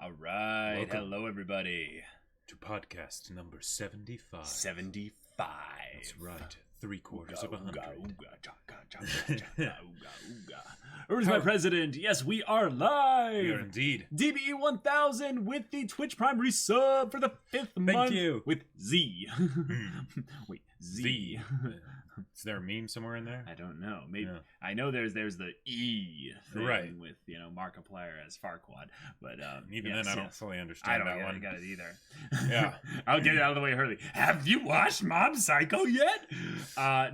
All right. Welcome. Hello, everybody. To podcast number 75. 75. That's right. 3/4 of 100. Where's my president? Yes, we are live. We are indeed. DBE 1000 with the Twitch Prime resub for the 5th month. Thank you. With Z. Wait, Z. Is there a meme somewhere in there? I don't know. Maybe Yeah. I know there's the E thing Right. with Markiplier as Farquaad, but Even yes, then, I don't yes. fully understand that one. Got it either. Yeah. I'll get it out of the way early. Have you watched Mob Psycho yet?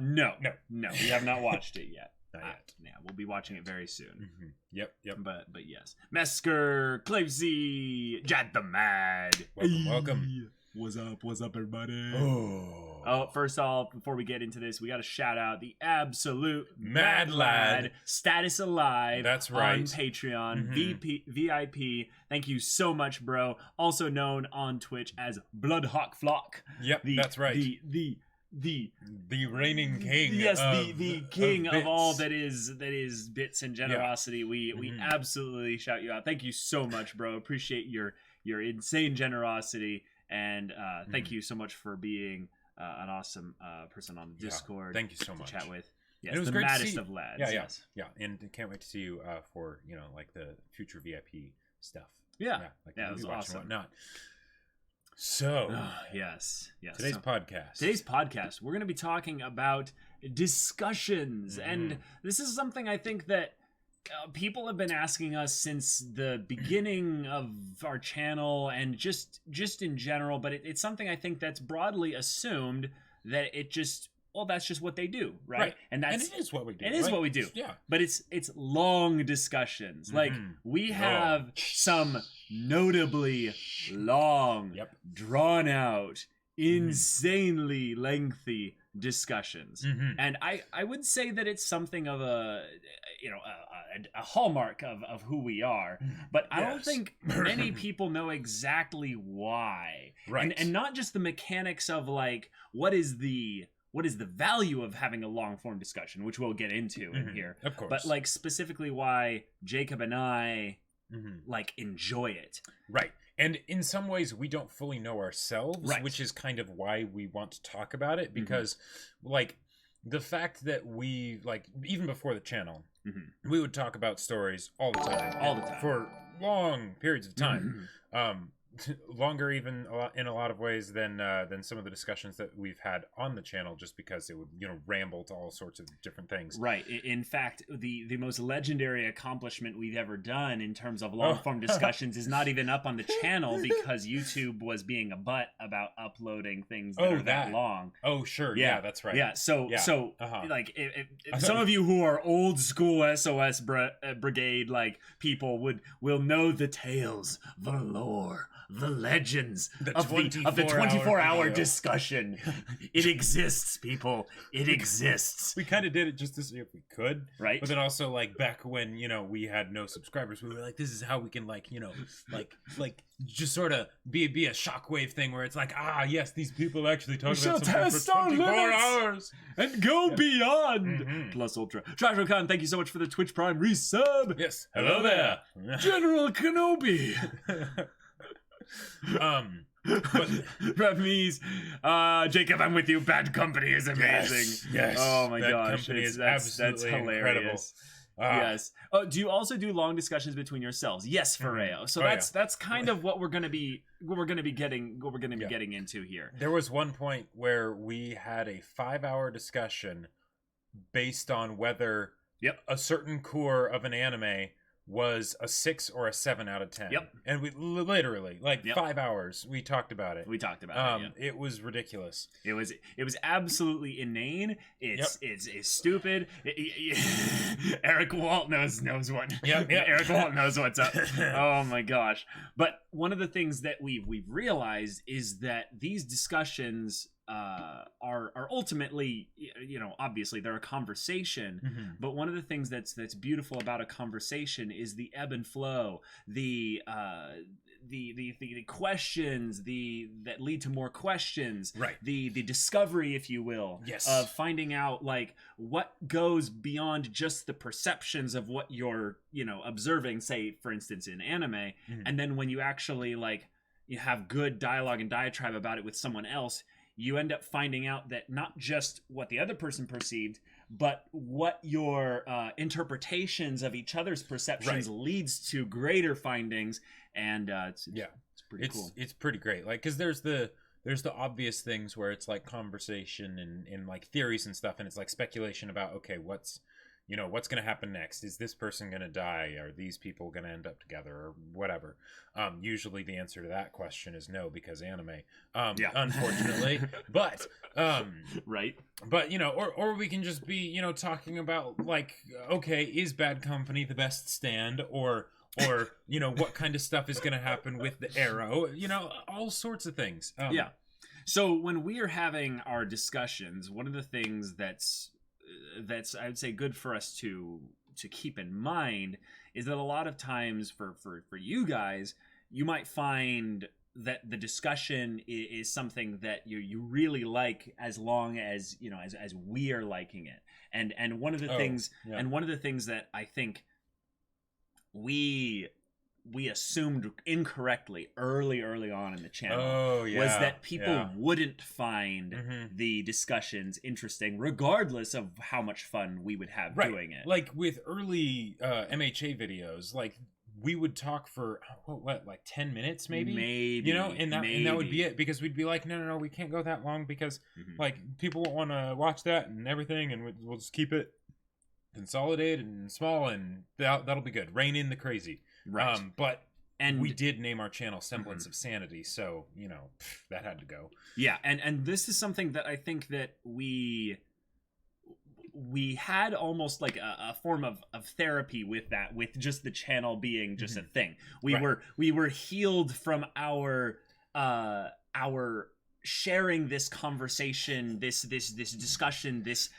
No, we have not watched it yet. Not yet. Yeah, we'll be watching it very soon. Mm-hmm. Yep. But yes, Mesker, Clavesy, Jad the Mad. Welcome. What's up, everybody? Oh, First off, before we get into this, we got to shout out the absolute Mad Lad. Status Alive. That's right. On Patreon, Mhm. VIP. Thank you so much, bro. Also known on Twitch as Bloodhawk Flock. Yep, that's right. The reigning king. Yes, of, the king of all bits. that is bits and generosity. We absolutely shout you out. Thank you so much, bro. Appreciate your insane generosity, and thank you so much for being an awesome person on the Discord. Thank you so much. To chat with. Yes, And it was the great to maddest see of lads. Yes. And can't wait to see you for like the future VIP stuff. Yeah, like yeah, the it was movie watch awesome. and whatnot. So yes. Today's podcast, we're going to be talking about discussions, and this is something I think that people have been asking us since the beginning of our channel, and just in general. But it's something I think that's broadly assumed that that's just what they do, right? And it is what we do. It is what we do. Yeah. But it's long discussions. Like we have some notably long, drawn out, insanely lengthy discussions. And I would say that it's something of a hallmark of who we are. But I don't think many people know exactly why. Right. And not just the mechanics of like what is the value of having a long form discussion, which we'll get into in here. Of course. But like specifically why Jacob and I like enjoy it. Right. And in some ways we don't fully know ourselves, which is kind of why we want to talk about it, because like the fact that we like even before the channel, we would talk about stories all the time for long periods of time. Longer even in a lot of ways than some of the discussions that we've had on the channel, just because it would ramble to all sorts of different things. Right. In fact, the most legendary accomplishment we've ever done in terms of long form discussions is not even up on the channel because YouTube was being a butt about uploading things that are that long. Oh sure, yeah, that's right. Yeah, so like if some of you who are old school SOS brigade like people will know the tales, the lore, the legends of the 24-hour discussion. It exists, people. It exists. We kind of did it just to see if we could, right? But then also like back when we had no subscribers, we were like, this is how we can like just sort of be a shockwave thing where it's like, yes, these people actually talk about something for 24 hours and go beyond. Plus ultra. Joshua Khan, thank you so much for the Twitch Prime resub. Yes, hello there, General Kenobi. But me's Jacob, I'm with you. Bad Company is amazing. Yes. Oh my gosh, Company is that's absolutely hilarious. Yes. Oh, do you also do long discussions between yourselves? Yes, Ferreo. So that's kind of what we're gonna be getting into here. There was one point where we had a 5-hour discussion based on whether a certain core of an anime was a 6 or a 7 out of 10. And we literally 5 hours we talked about it. It was ridiculous. It was absolutely inane. It's stupid. Eric Walt knows what. Eric Walt knows what's up. Oh my gosh. But one of the things that we've realized is that these discussions are ultimately, obviously they're a conversation, but one of the things that's beautiful about a conversation is the ebb and flow, the the questions that lead to more questions, right? The discovery, if you will, yes, of finding out like what goes beyond just the perceptions of what you're observing, say for instance in anime, mm-hmm. and then when you actually like you have good dialogue and diatribe about it with someone else, you end up finding out that not just what the other person perceived, but what your interpretations of each other's perceptions leads to greater findings, and it's pretty cool. It's pretty great, like because there's the obvious things where it's like conversation and like theories and stuff, and it's like speculation about okay, what's going to happen next? Is this person going to die? Are these people going to end up together or whatever? Usually the answer to that question is no, because anime, unfortunately, but, right. But, or we can just be, talking about like, okay, is Bad Company the best stand, or, what kind of stuff is going to happen with the arrow, all sorts of things. Yeah. So when we are having our discussions, one of the things that's I would say good for us to keep in mind is that a lot of times for you guys, you might find that the discussion is something that you really like, as long as as we are liking it, and one of the things that I think we assumed incorrectly early on in the channel was that people wouldn't find the discussions interesting, regardless of how much fun we would have doing it. Like with early MHA videos, like we would talk for like 10 minutes maybe, and that would be it, because we'd be like, no, we can't go that long, because like people won't want to watch that and everything, and we'll just keep it consolidated and small, and that'll be good. Rein in the crazy. Right. And we did name our channel Semblance of Sanity, so that had to go. Yeah, and this is something that I think that we had almost like a form of therapy with that, with just the channel being just a thing. We were healed from our sharing this conversation, this discussion, this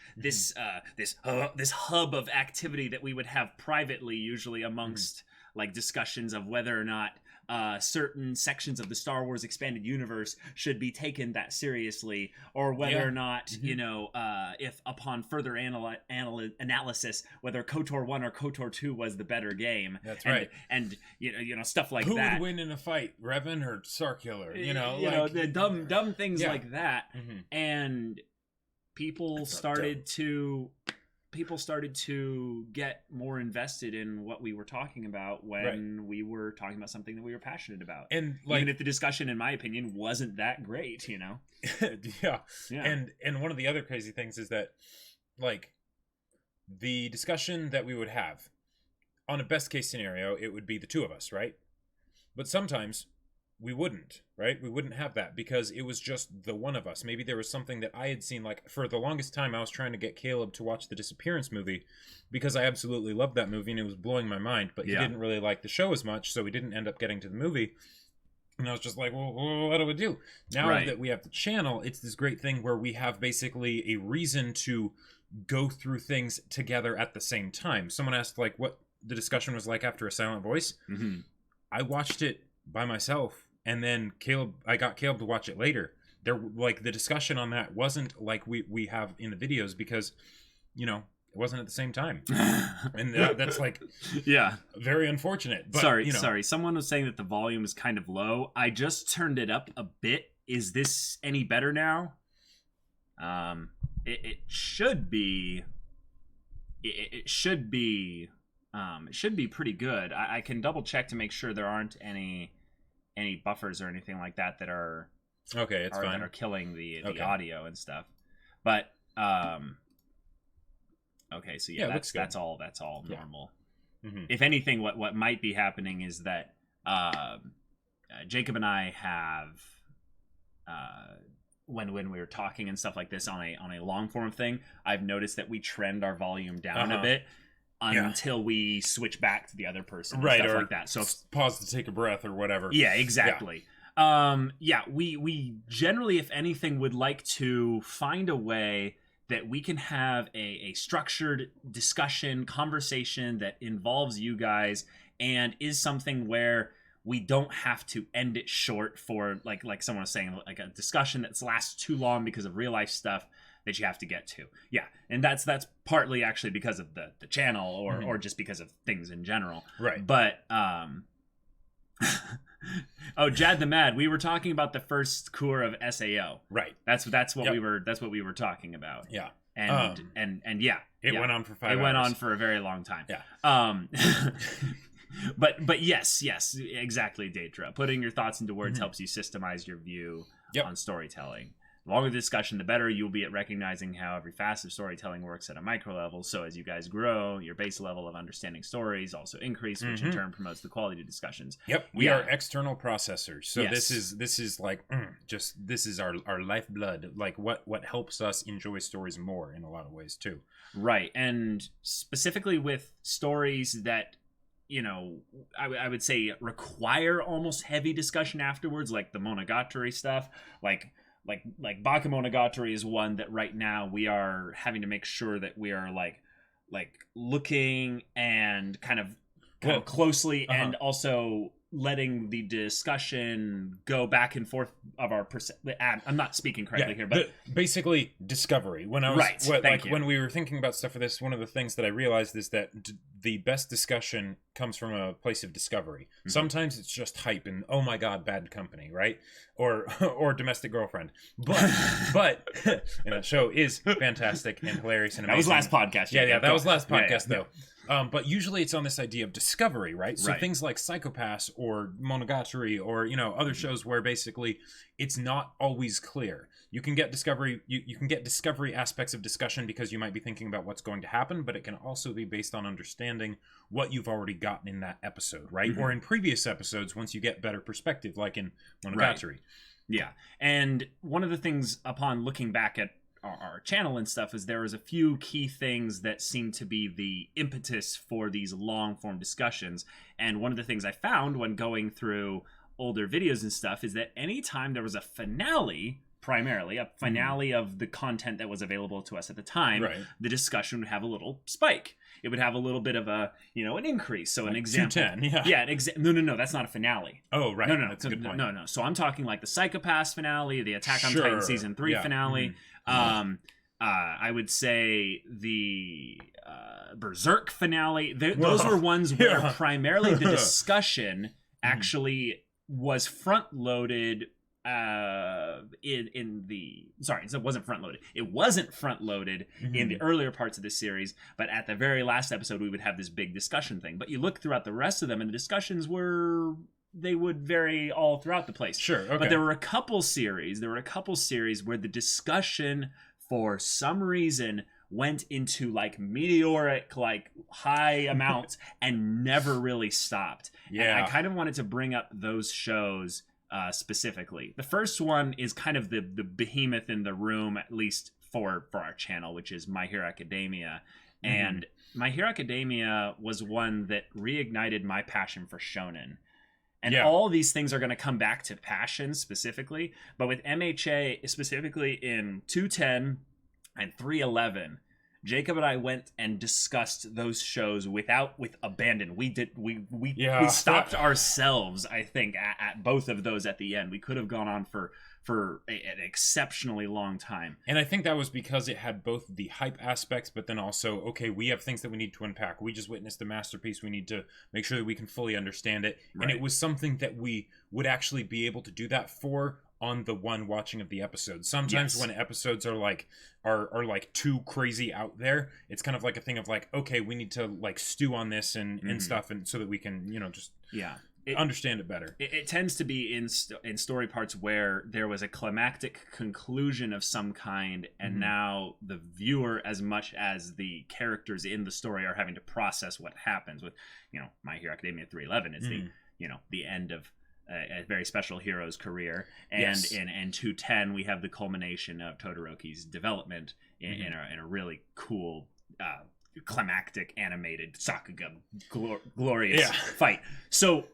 hub of activity that we would have privately, usually amongst like discussions of whether or not certain sections of the Star Wars expanded universe should be taken that seriously, or whether or not if upon further analysis, whether KOTOR 1 or KOTOR 2 was the better game. That's right. And stuff like who that. Who would win in a fight, Revan or Sarkiller? The dumb things like that. And people started to get more invested in what we were talking about when we were talking about something that we were passionate about. And like, even if the discussion, in my opinion, wasn't that great, yeah. And one of the other crazy things is that, like, the discussion that we would have on a best case scenario, it would be the two of us, right? But sometimes we wouldn't, right? We wouldn't have that because it was just the one of us. Maybe there was something that I had seen. Like, for the longest time, I was trying to get Caleb to watch the Disappearance movie because I absolutely loved that movie and it was blowing my mind, but he didn't really like the show as much, so we didn't end up getting to the movie. And I was just like, well, what do we do? Now that we have the channel, it's this great thing where we have basically a reason to go through things together at the same time. Someone asked, like, what the discussion was like after A Silent Voice. I watched it by myself, and then I got Caleb to watch it later. The discussion on that wasn't like we have in the videos, because it wasn't at the same time. And that's like very unfortunate. But, sorry, someone was saying that the volume is kind of low. I just turned it up a bit. Is this any better now? It should be it should be pretty good. I can double check to make sure there aren't any buffers or anything like that are okay. It's fine. That are killing the audio and stuff. But okay, so that's all normal. If anything, what might be happening is that Jacob and I have when we were talking and stuff like this on a long form thing, I've noticed that we trend our volume down a bit until we switch back to the other person, and stuff like that. So pause to take a breath or whatever. Yeah, exactly. We generally, if anything, would like to find a way that we can have a structured discussion, conversation that involves you guys, and is something where we don't have to end it short for like someone was saying, like a discussion that lasts too long because of real life stuff that you have to get to. Yeah, and that's partly actually because of the channel or just because of things in general. Right. But oh, Jad the Mad, we were talking about the first cour of SAO. Right. That's what we were talking about. Yeah. And yeah. It went on for 5 hours. It went on for a very long time. Yeah. But yes, exactly, Daedra. Putting your thoughts into words helps you systemize your view on storytelling. The longer the discussion, the better you'll be at recognizing how every facet of storytelling works at a micro level. So as you guys grow, your base level of understanding stories also increase, which in turn promotes the quality of discussions. Yep, we are external processors. So this is like this is our lifeblood. Like what helps us enjoy stories more in a lot of ways too. Right, and specifically with stories that, you know, I would say require almost heavy discussion afterwards, like the Monogatari stuff, like Bakemonogatari is one that right now we are having to make sure that we are like looking and kind of closely and also letting the discussion go back and forth of our I'm not speaking correctly here, but basically discovery. When I was when we were thinking about stuff for this, one of the things that I realized is that the best discussion comes from a place of discovery. Sometimes it's just hype and oh my god, Bad Company, right? Or Domestic Girlfriend. But and that show is fantastic and hilarious and amazing. That was last podcast. Yeah, that was last podcast though. But usually it's on this idea of discovery, right? So things like Psychopaths or Monogatari or, you know, other shows where basically it's not always clear. You can get discovery, you can get discovery aspects of discussion because you might be thinking about what's going to happen, but it can also be based on understanding what you've already gotten in that episode, right? Or in previous episodes once you get better perspective, like in Monogatari. Right. Yeah. And one of the things upon looking back at our channel and stuff is there was a few key things that seem to be the impetus for these long form discussions. And one of the things I found when going through older videos and stuff is that anytime there was a finale, primarily a finale of the content that was available to us at the time, the discussion would have a little spike. It would have a little bit of a, you know, an increase. So an example. 210, no, that's not a finale. Oh, right. No, that's a good point. No. So I'm talking like the Psychopaths finale, the Attack on Titan season 3 finale. I would say the Berserk finale. Those were ones where primarily the discussion actually was front loaded. It wasn't front loaded. It wasn't front loaded in the earlier parts of the series, but at the very last episode we would have this big discussion thing. But you look throughout the rest of them, and the discussions they would vary all throughout the place. Sure, okay. But there were a couple series where the discussion for some reason went into like meteoric, like high amounts and never really stopped. Yeah. And I kind of wanted to bring up those shows specifically. The first one is kind of the behemoth in the room, at least for our channel, which is My Hero Academia. And My Hero Academia was one that reignited my passion for shonen. And all these things are going to come back to passion specifically. But with MHA, specifically in 210 and 311, Jacob and I went and discussed those shows with abandon. We stopped ourselves, I think, at both of those at the end. We could have gone on for an exceptionally long time. And I think that was because it had both the hype aspects, but then also, okay, we have things that we need to unpack. We just witnessed a masterpiece. We need to make sure that we can fully understand it. Right. And it was something that we would actually be able to do that for on the one watching of the episode. Sometimes when episodes are like too crazy out there, it's kind of like a thing of like, okay, we need to like stew on this and stuff, and so that we can, you know, just understand it better. It tends to be in story parts where there was a climactic conclusion of some kind, and now the viewer, as much as the characters in the story, are having to process what happens. With, you know, My Hero Academia 311 is the, you know, the end of a very special hero's career, and in 210 we have the culmination of Todoroki's development in a really cool climactic animated Sakuga glorious fight. So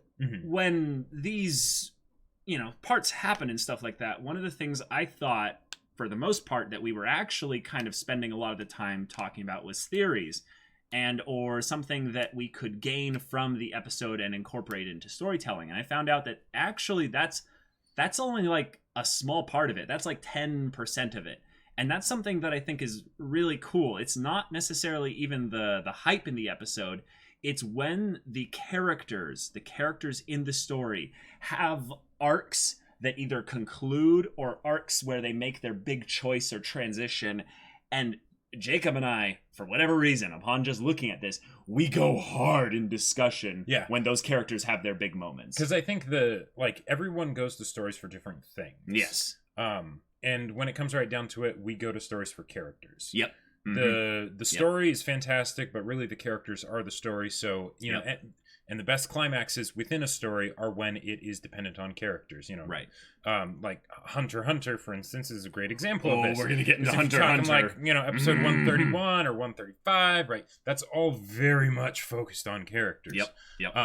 when these, you know, parts happen and stuff like that, one of the things I thought for the most part that we were actually kind of spending a lot of the time talking about was theories. and or something that we could gain from the episode and incorporate into storytelling. And I found out that actually that's only like a small part of it. That's like 10% of it. And that's something that I think is really cool. It's not necessarily even the hype in the episode. It's when the characters in the story have arcs that either conclude or arcs where they make their big choice or transition. And Jacob and I, for whatever reason, upon just looking at this, we go hard in discussion when those characters have their big moments. Because I think everyone goes to stories for different things. Yes. And when it comes right down to it, we go to stories for characters. Yep. The story is fantastic, but really the characters are the story. So, you know, and the best climaxes within a story are when it is dependent on characters, you know. Right. Like Hunter x Hunter, for instance, is a great example of this. We're going to get into Hunter x Hunter. Like, you know, episode 131 or 135, right? That's all very much focused on characters. Yep.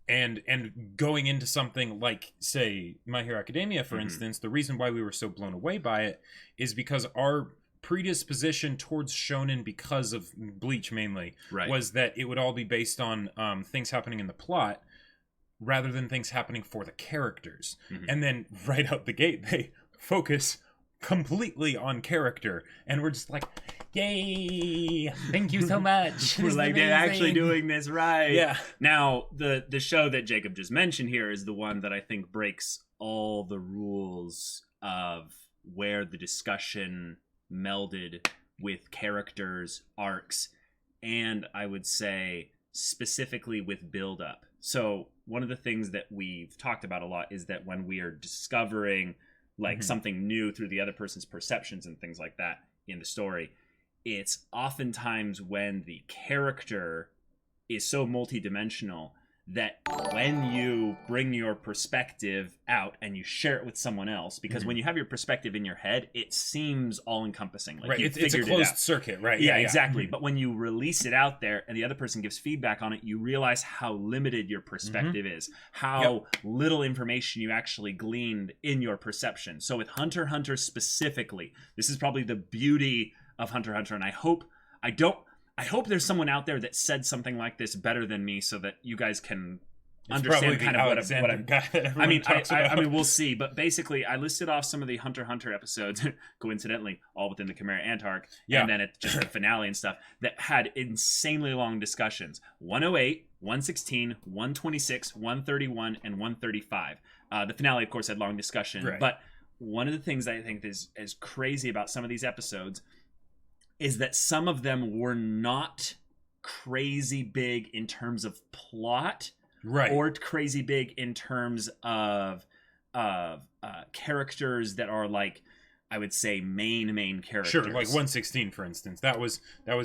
And going into something like, say, My Hero Academia, for instance, the reason why we were so blown away by it is because our predisposition towards shonen, because of Bleach mainly, was that it would all be based on things happening in the plot rather than things happening for the characters. And then right out the gate, they focus completely on character, and we're just like, yay, thank you so much. We're like, they're actually doing this right. Yeah. Now, the show that Jacob just mentioned here is the one that I think breaks all the rules of where the discussion melded with characters, arcs, and I would say specifically with build-up. So one of the things that we've talked about a lot is that when we are discovering like something new through the other person's perceptions and things like that in the story, it's oftentimes when the character is so multidimensional that when you bring your perspective out and you share it with someone else, because when you have your perspective in your head, it seems all-encompassing. Like it's a closed circuit, right? Yeah, exactly. But when you release it out there and the other person gives feedback on it, you realize how limited your perspective is, how little information you actually gleaned in your perception. So with Hunter x Hunter specifically, this is probably the beauty of Hunter x Hunter, and I hope there's someone out there that said something like this better than me, so that you guys can understand kind of what I'm. I mean, we'll see. But basically, I listed off some of the Hunter x Hunter episodes, coincidentally, all within the Chimera Ant arc, and then it's just the finale and stuff that had insanely long discussions. 108, 116, 126, 131, and 135. The finale, of course, had long discussion. But one of the things I think is crazy about some of these episodes is that some of them were not crazy big in terms of plot, or crazy big in terms of characters that are like, I would say, main characters. Sure, like 116, for instance. That was, or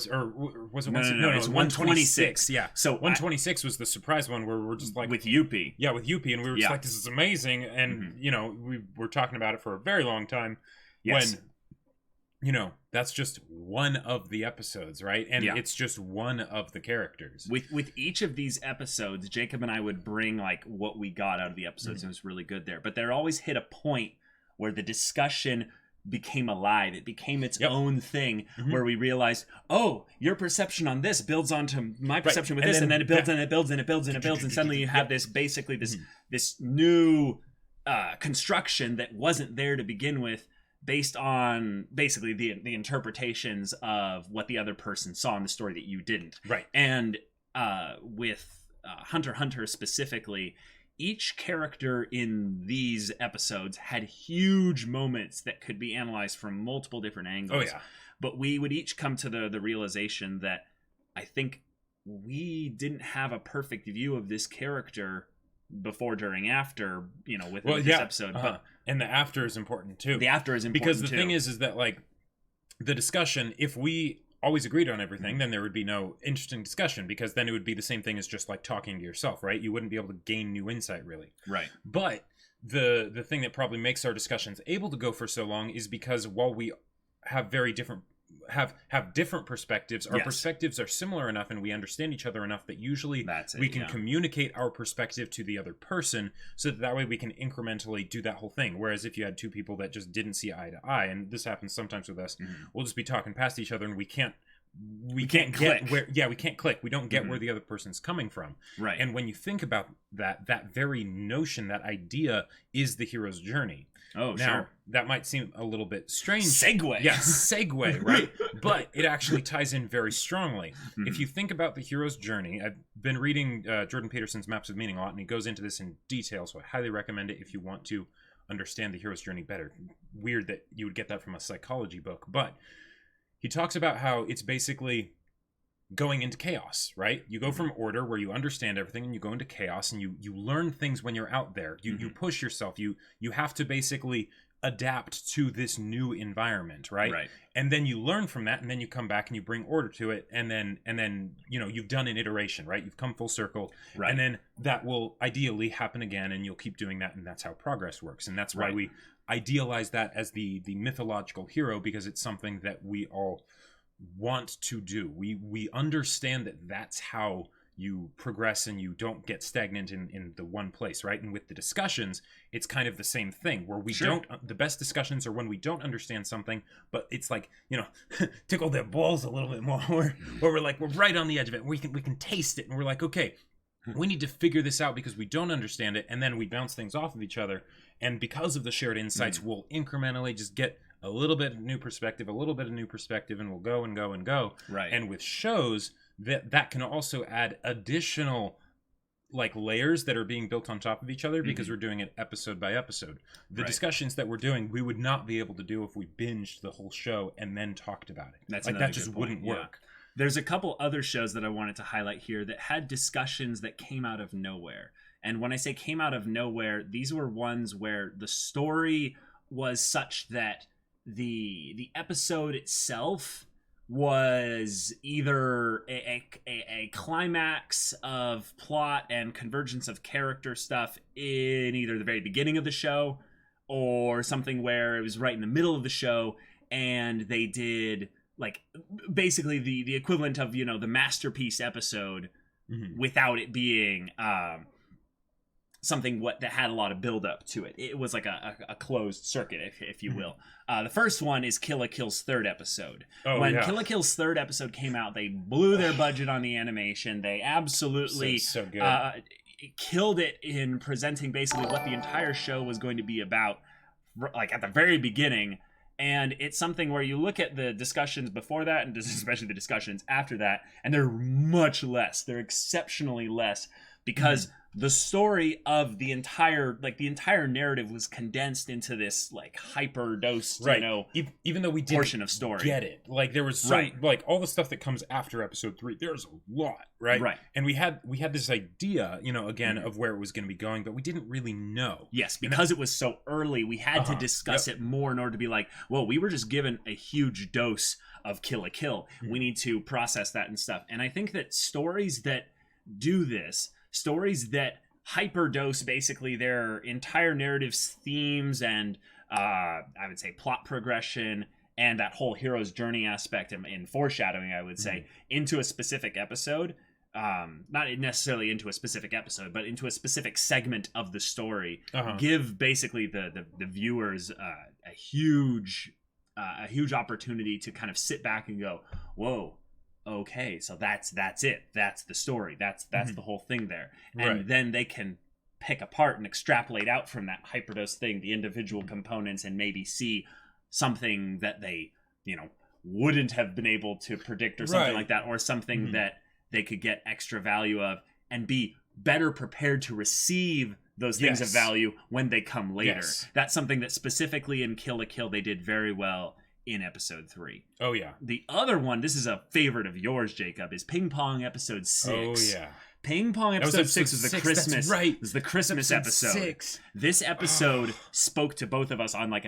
was it? No, it's 126. Yeah. So 126 was the surprise one where we're just like with Yuppie. Yeah, with Yuppie, and we were just like, this is amazing, and you know, we were talking about it for a very long time. Yes. When, you know, that's just one of the episodes, right? And it's just one of the characters. With each of these episodes, Jacob and I would bring like what we got out of the episodes, and it was really good there. But there always hit a point where the discussion became alive. It became its own thing, where we realized, oh, your perception on this builds onto my perception with this, and then it builds and it builds and it builds and it builds, and suddenly you have this basically this new construction that wasn't there to begin with, based on basically the interpretations of what the other person saw in the story that you didn't. Right. And with Hunter x Hunter specifically, each character in these episodes had huge moments that could be analyzed from multiple different angles. Oh, yeah. But we would each come to the realization that I think we didn't have a perfect view of this character before, during, after, you know, with this episode. But and the after is important too. The after is important because the thing is that like the discussion, if we always agreed on everything, then there would be no interesting discussion, because then it would be the same thing as just like talking to yourself, right? You wouldn't be able to gain new insight, really. Right. But the thing that probably makes our discussions able to go for so long is because while we have very different have different perspectives, our perspectives are similar enough, and we understand each other enough that usually we can communicate our perspective to the other person, so that way we can incrementally do that whole thing. Whereas if you had two people that just didn't see eye to eye, and this happens sometimes with us, we'll just be talking past each other and we can't we can't get where we can't click. We don't get Mhm. where the other person's coming from. Right. And when you think about that very notion, that idea is the hero's journey. Oh, now, sure. That might seem a little bit strange. Segue. Yeah, segue, right? But it actually ties in very strongly. Mhm. If you think about the hero's journey, I've been reading Jordan Peterson's Maps of Meaning a lot, and he goes into this in detail, so I highly recommend it if you want to understand the hero's journey better. Weird that you would get that from a psychology book, but he talks about how it's basically going into chaos, right? You go from order where you understand everything and you go into chaos, and you learn things when you're out there. You push yourself. You have to basically adapt to this new environment, right? Right. And then you learn from that, and then you come back and you bring order to it, and then you've done an iteration, right? You've come full circle, Right. and then that will ideally happen again, and you'll keep doing that, and that's how progress works. And that's why Right. we idealize that as the mythological hero, because it's something that we all want to do. We understand that that's how you progress and you don't get stagnant in the one place, right? And with the discussions, it's kind of the same thing, where we Sure. don't, the best discussions are when we don't understand something, but it's like, tickle their balls a little bit more, where we're like, we're right on the edge of it. We can taste it, and we're like, okay, we need to figure this out because we don't understand it, and then we bounce things off of each other. And because of the shared insights, we'll incrementally just get a little bit of new perspective, and we'll go and go and go. Right. And with shows, that can also add additional layers that are being built on top of each other, because we're doing it episode by episode. The Right. discussions that we're doing, we would not be able to do if we binged the whole show and then talked about it. That's that another just good wouldn't point. work. Yeah. There's a couple other shows that I wanted to highlight here that had discussions that came out of nowhere. And when I say came out of nowhere, these were ones where the story was such that the episode itself was either a climax of plot and convergence of character stuff in either the very beginning of the show, or something where it was right in the middle of the show, and they did basically the equivalent of the masterpiece episode, without it being something that had a lot of build up to it. It was like a closed circuit, if you will. The first one is Kill la Kill's third episode. When Kill la Kill's third episode came out, they blew their budget on the animation. They absolutely so good. Killed it in presenting basically what the entire show was going to be about, at the very beginning. And it's something where you look at the discussions before that, and especially the discussions after that, and they're much less. They're exceptionally less, because the story of the entire narrative was condensed into this hyper dosed, even though we didn't portion of story. Get it? There was all the stuff that comes after episode 3. There's a lot, right? Right. And we had this idea, again, of where it was going to be going, but we didn't really know. Yes, because it was so early, we had to discuss it more in order to be like, well, we were just given a huge dose of Kill la Kill. We need to process that and stuff. And I think that stories that do this, stories that hyperdose basically their entire narrative's themes and I would say plot progression and that whole hero's journey aspect in foreshadowing, I would say, into a specific episode, not necessarily into a specific episode, but into a specific segment of the story, give basically the viewers a huge opportunity to kind of sit back and go, whoa, okay, so that's it. That's the story. That's the whole thing there. And then they can pick apart and extrapolate out from that hyperdose thing the individual components, and maybe see something that they, wouldn't have been able to predict, or something like that, or something that they could get extra value of and be better prepared to receive those things of value when they come later. That's something that specifically in Kill la Kill they did very well in episode 3. Oh yeah. The other one, this is a favorite of yours, Jacob, is Ping Pong episode 6. Oh yeah. Ping Pong episode 6 was the Christmas. That's right. Was the Christmas episode. 6. This episode spoke to both of us on a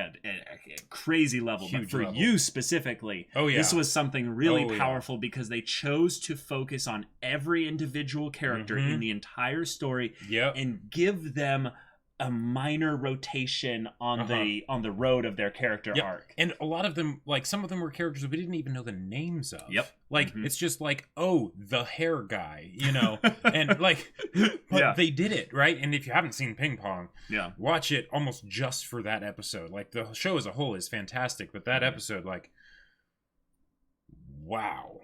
crazy level. Huge but for level. you specifically, this was something really powerful because they chose to focus on every individual character in the entire story and give them a minor rotation on the road of their character arc. And a lot of them, some of them were characters we didn't even know the names of. It's just the hair guy, and but they did it, right? And if you haven't seen Ping Pong, watch it almost just for that episode. The show as a whole is fantastic, but that episode, wow.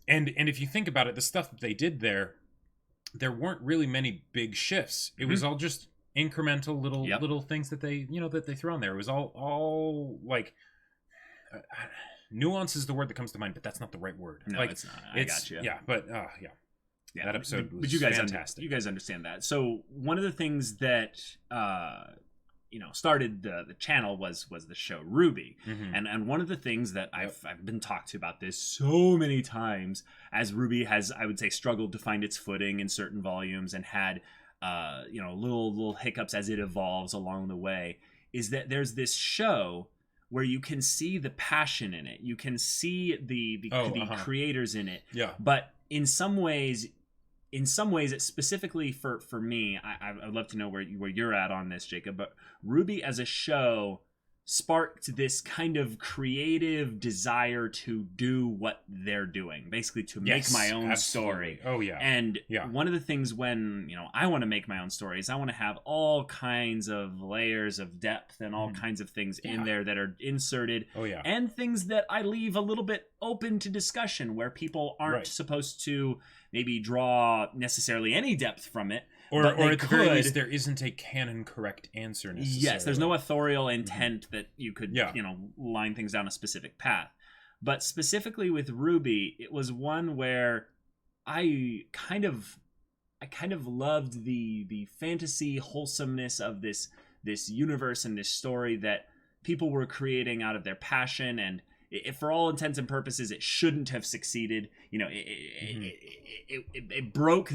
And if you think about it, the stuff that they did there weren't really many big shifts. It was all just incremental little things that they that they threw on there. It was all like nuance is the word that comes to mind, but that's not the right word. No, like, it's not. I got you. Yeah, but that episode was fantastic. You guys understand that. So one of the things that started the channel was the show RWBY, and one of the things that I've been talked to about this so many times, as RWBY has, I would say, struggled to find its footing in certain volumes and had little hiccups as it evolves along the way, is that there's this show where you can see the passion in it, you can see the creators in it, but in some ways, it's specifically for me, I'd love to know where you're at on this, Jacob, but RWBY as a show sparked this kind of creative desire to do what they're doing, basically to make my own story. Oh yeah. And one of the things when I want to make my own stories, I want to have all kinds of layers of depth and all kinds of things in there that are inserted. Oh yeah. And things that I leave a little bit open to discussion, where people aren't supposed to maybe draw necessarily any depth from it. Or at the very least, there isn't a canon correct answer necessarily. Yes, there's no authorial intent that you could, line things down a specific path. But specifically with RWBY, it was one where I kind of loved the fantasy wholesomeness of this universe and this story that people were creating out of their passion, and for all intents and purposes, it shouldn't have succeeded. It broke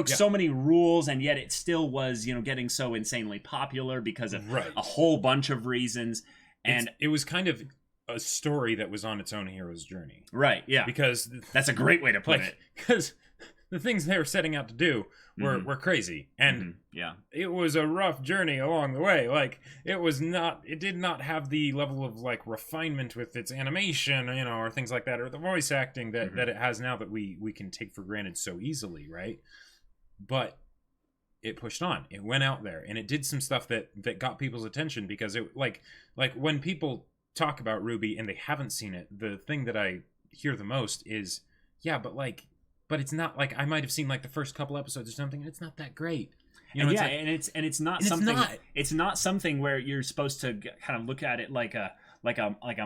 so many rules, and yet it still was getting so insanely popular because of a whole bunch of reasons. And it was kind of a story that was on its own hero's journey. Right. Yeah. Because that's a great way to put it. Because the things they were setting out to do were crazy, and it was a rough journey along the way. Like, it did not have the level of like refinement with its animation, or things like that, or the voice acting that it has now that we can take for granted so easily, right? But it pushed on. It went out there, and it did some stuff that got people's attention, because it like when people talk about RWBY and they haven't seen it, the thing that I hear the most is, but it's not like, I might have seen like the first couple episodes or something, and it's not that great. It's not something where you're supposed to kind of look at it like a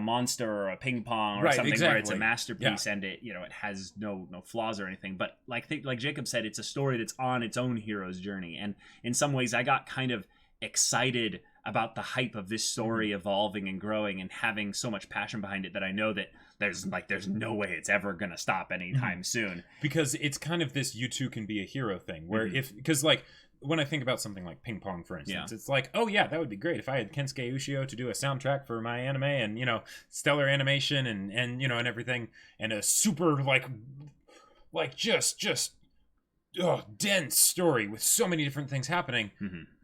monster or a ping pong or something where it's a masterpiece and it it has no flaws or anything. But like Jacob said, it's a story that's on its own hero's journey, and in some ways I got kind of excited about the hype of this story evolving and growing and having so much passion behind it that I know that there's no way it's ever gonna stop anytime soon, because it's kind of this you too can be a hero thing, where because like when I think about something like ping pong, for instance, it's like, oh yeah, that would be great if I had Kensuke Ushio to do a soundtrack for my anime, and stellar animation and and everything, and a super like just dense story with so many different things happening.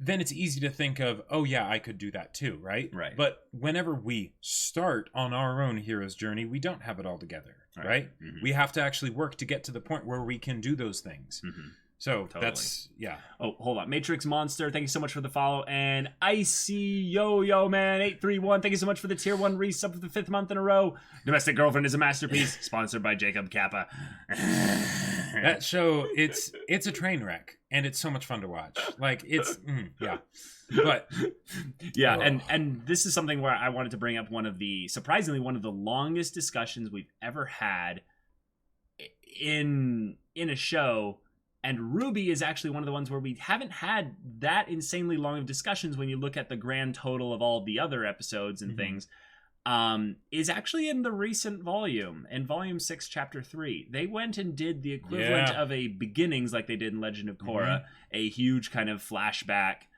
Then it's easy to think of, oh yeah, I could do that too, right? But whenever we start on our own hero's journey, we don't have it all together, right? We have to actually work to get to the point where we can do those things. So that's Oh, hold on. Matrix Monster, thank you so much for the follow. And Icy Yo Man 831, thank you so much for the tier 1 resub for the 5th month in a row. Domestic Girlfriend is a masterpiece, sponsored by Jacob Kappa. That show, it's a train wreck, and it's so much fun to watch. Like, it's but and this is something where I wanted to bring up surprisingly one of the longest discussions we've ever had in a show. And RWBY is actually one of the ones where we haven't had that insanely long of discussions when you look at the grand total of all the other episodes and things, is actually in the recent volume, in Volume 6, Chapter 3. They went and did the equivalent of a Beginnings, like they did in Legend of Korra, a huge kind of flashback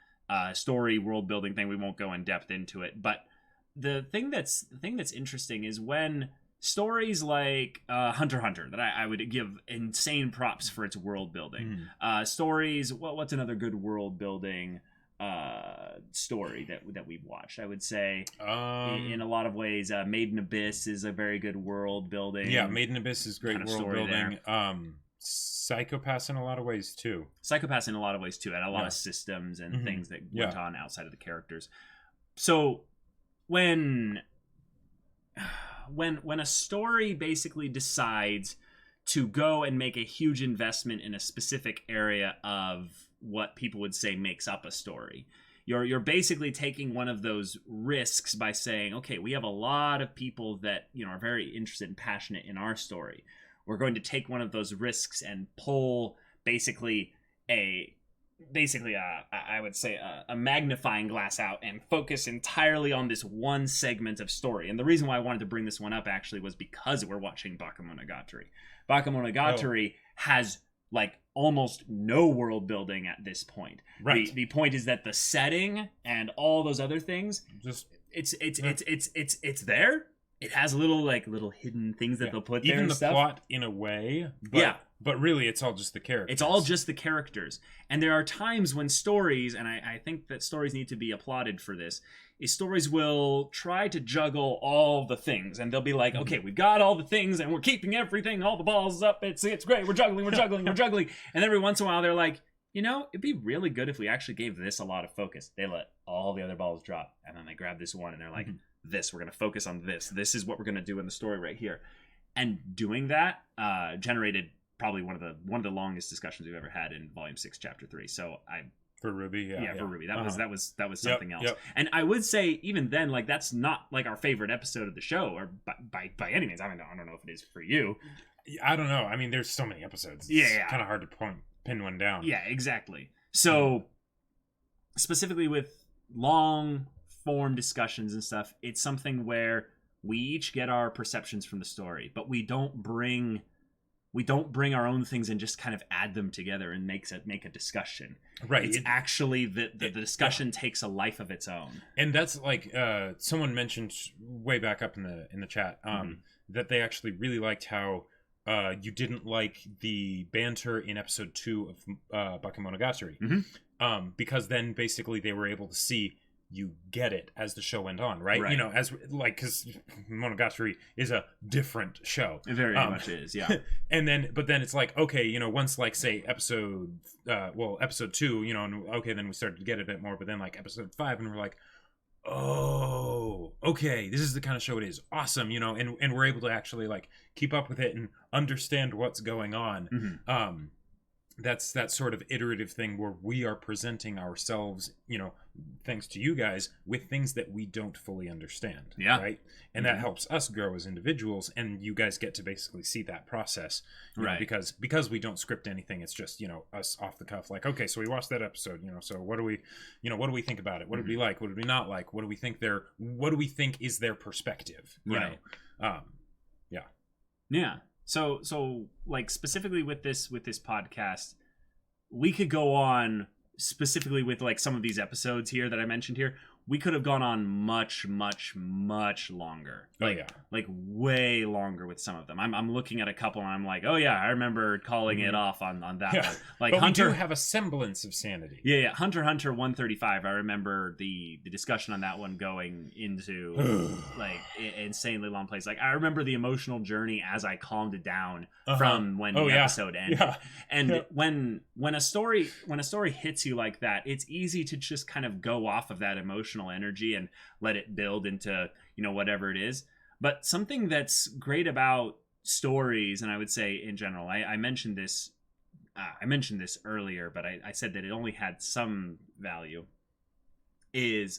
story, world-building thing. We won't go in depth into it. But the thing that's interesting is when stories like Hunter x Hunter, that I would give insane props for its world building. Stories, what's another good world building story that we've watched? I would say in a lot of ways, Made in Abyss is a very good world building. Yeah, Made in Abyss is great world building. Psychopaths in a lot of ways too. Psychopaths in a lot of ways too, and a lot of systems and things that went on outside of the characters. So when when a story basically decides to go and make a huge investment in a specific area of what people would say makes up a story. You're basically taking one of those risks by saying, okay, we have a lot of people that, you know, are very interested and passionate in our story. We're going to take one of those risks and pull basically a magnifying glass out and focus entirely on this one segment of story. And the reason why I wanted to bring this one up actually was because we're watching Bakemonogatari. Bakemonogatari has like almost no world building at this point. Right. The point is that the setting and all those other things, just it's there. It has little hidden things that they'll put there. Even and the stuff. plot in a way. But, But really, it's all just the characters. It's all just the characters. And there are times when stories, and I think that stories need to be applauded for this, is stories will try to juggle all the things. And they'll be like, okay, we've got all the things, and we're keeping everything, all the balls up. It's great. We're juggling. And every once in a while, they're like, you know, it'd be really good if we actually gave this a lot of focus. They let all the other balls drop, and then they grab this one, and they're like, this, we're going to focus on this. This is what we're going to do in the story right here. And doing that generated probably one of the longest discussions we've ever had in Volume 6, Chapter 3. So for Ruby, for Ruby, that was something else. Yep. And I would say even then, like, that's not like our favorite episode of the show, or by any means. I don't know if it is for you. I don't know. I mean, there's so many episodes. It's kind of hard to pin one down. Yeah, exactly. So specifically with long form discussions and stuff, it's something where we each get our perceptions from the story, but we don't bring our own things and just kind of add them together and make a discussion. Right. It's actually the discussion takes a life of its own. And that's like someone mentioned way back up in the chat that they actually really liked how you didn't like the banter in episode 2 of Bakemonogatari. Because then basically they were able to see you get it as the show went on, right? You know, as like, because Monogatari is a different show. It very much is, yeah. But then it's like, okay, you know, once like say episode 2, you know, and okay, then we started to get it a bit more, but then like episode 5, and we're like, oh, okay, this is the kind of show it is. Awesome, you know, and we're able to actually like keep up with it and understand what's going on. That's that sort of iterative thing where we are presenting ourselves, you know, thanks to you guys, with things that we don't fully understand. Yeah. Right. And that helps us grow as individuals, and you guys get to basically see that process. Right. Know, because we don't script anything. It's just, you know, us off the cuff, like, okay, so we watched that episode, you know, so what do we think about it? What did we like? What did we not like? What do we think is their perspective? You know? Yeah. So like specifically with this podcast, we could go on specifically with like some of these episodes here that I mentioned here. We could have gone on much, much, much longer. Like way longer with some of them. I'm looking at a couple and I'm like, oh yeah, I remember calling it off on that one. Like but Hunter, we do have a semblance of sanity. Yeah. Hunter 135. I remember the discussion on that one going into like insanely long place. Like I remember the emotional journey as I calmed it down from when the episode ended. And when a story hits you like that, it's easy to just kind of go off of that emotional energy and let it build into, you know, whatever it is. But something that's great about stories, and I would say in general, I mentioned this earlier, but I said that it only had some value,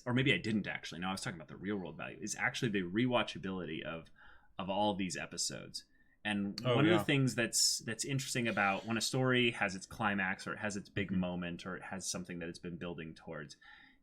or maybe I didn't actually. No, I was talking about the real world value, is actually the rewatchability of all these episodes. And one of the things that's interesting about when a story has its climax, or it has its big moment, or it has something that it's been building towards,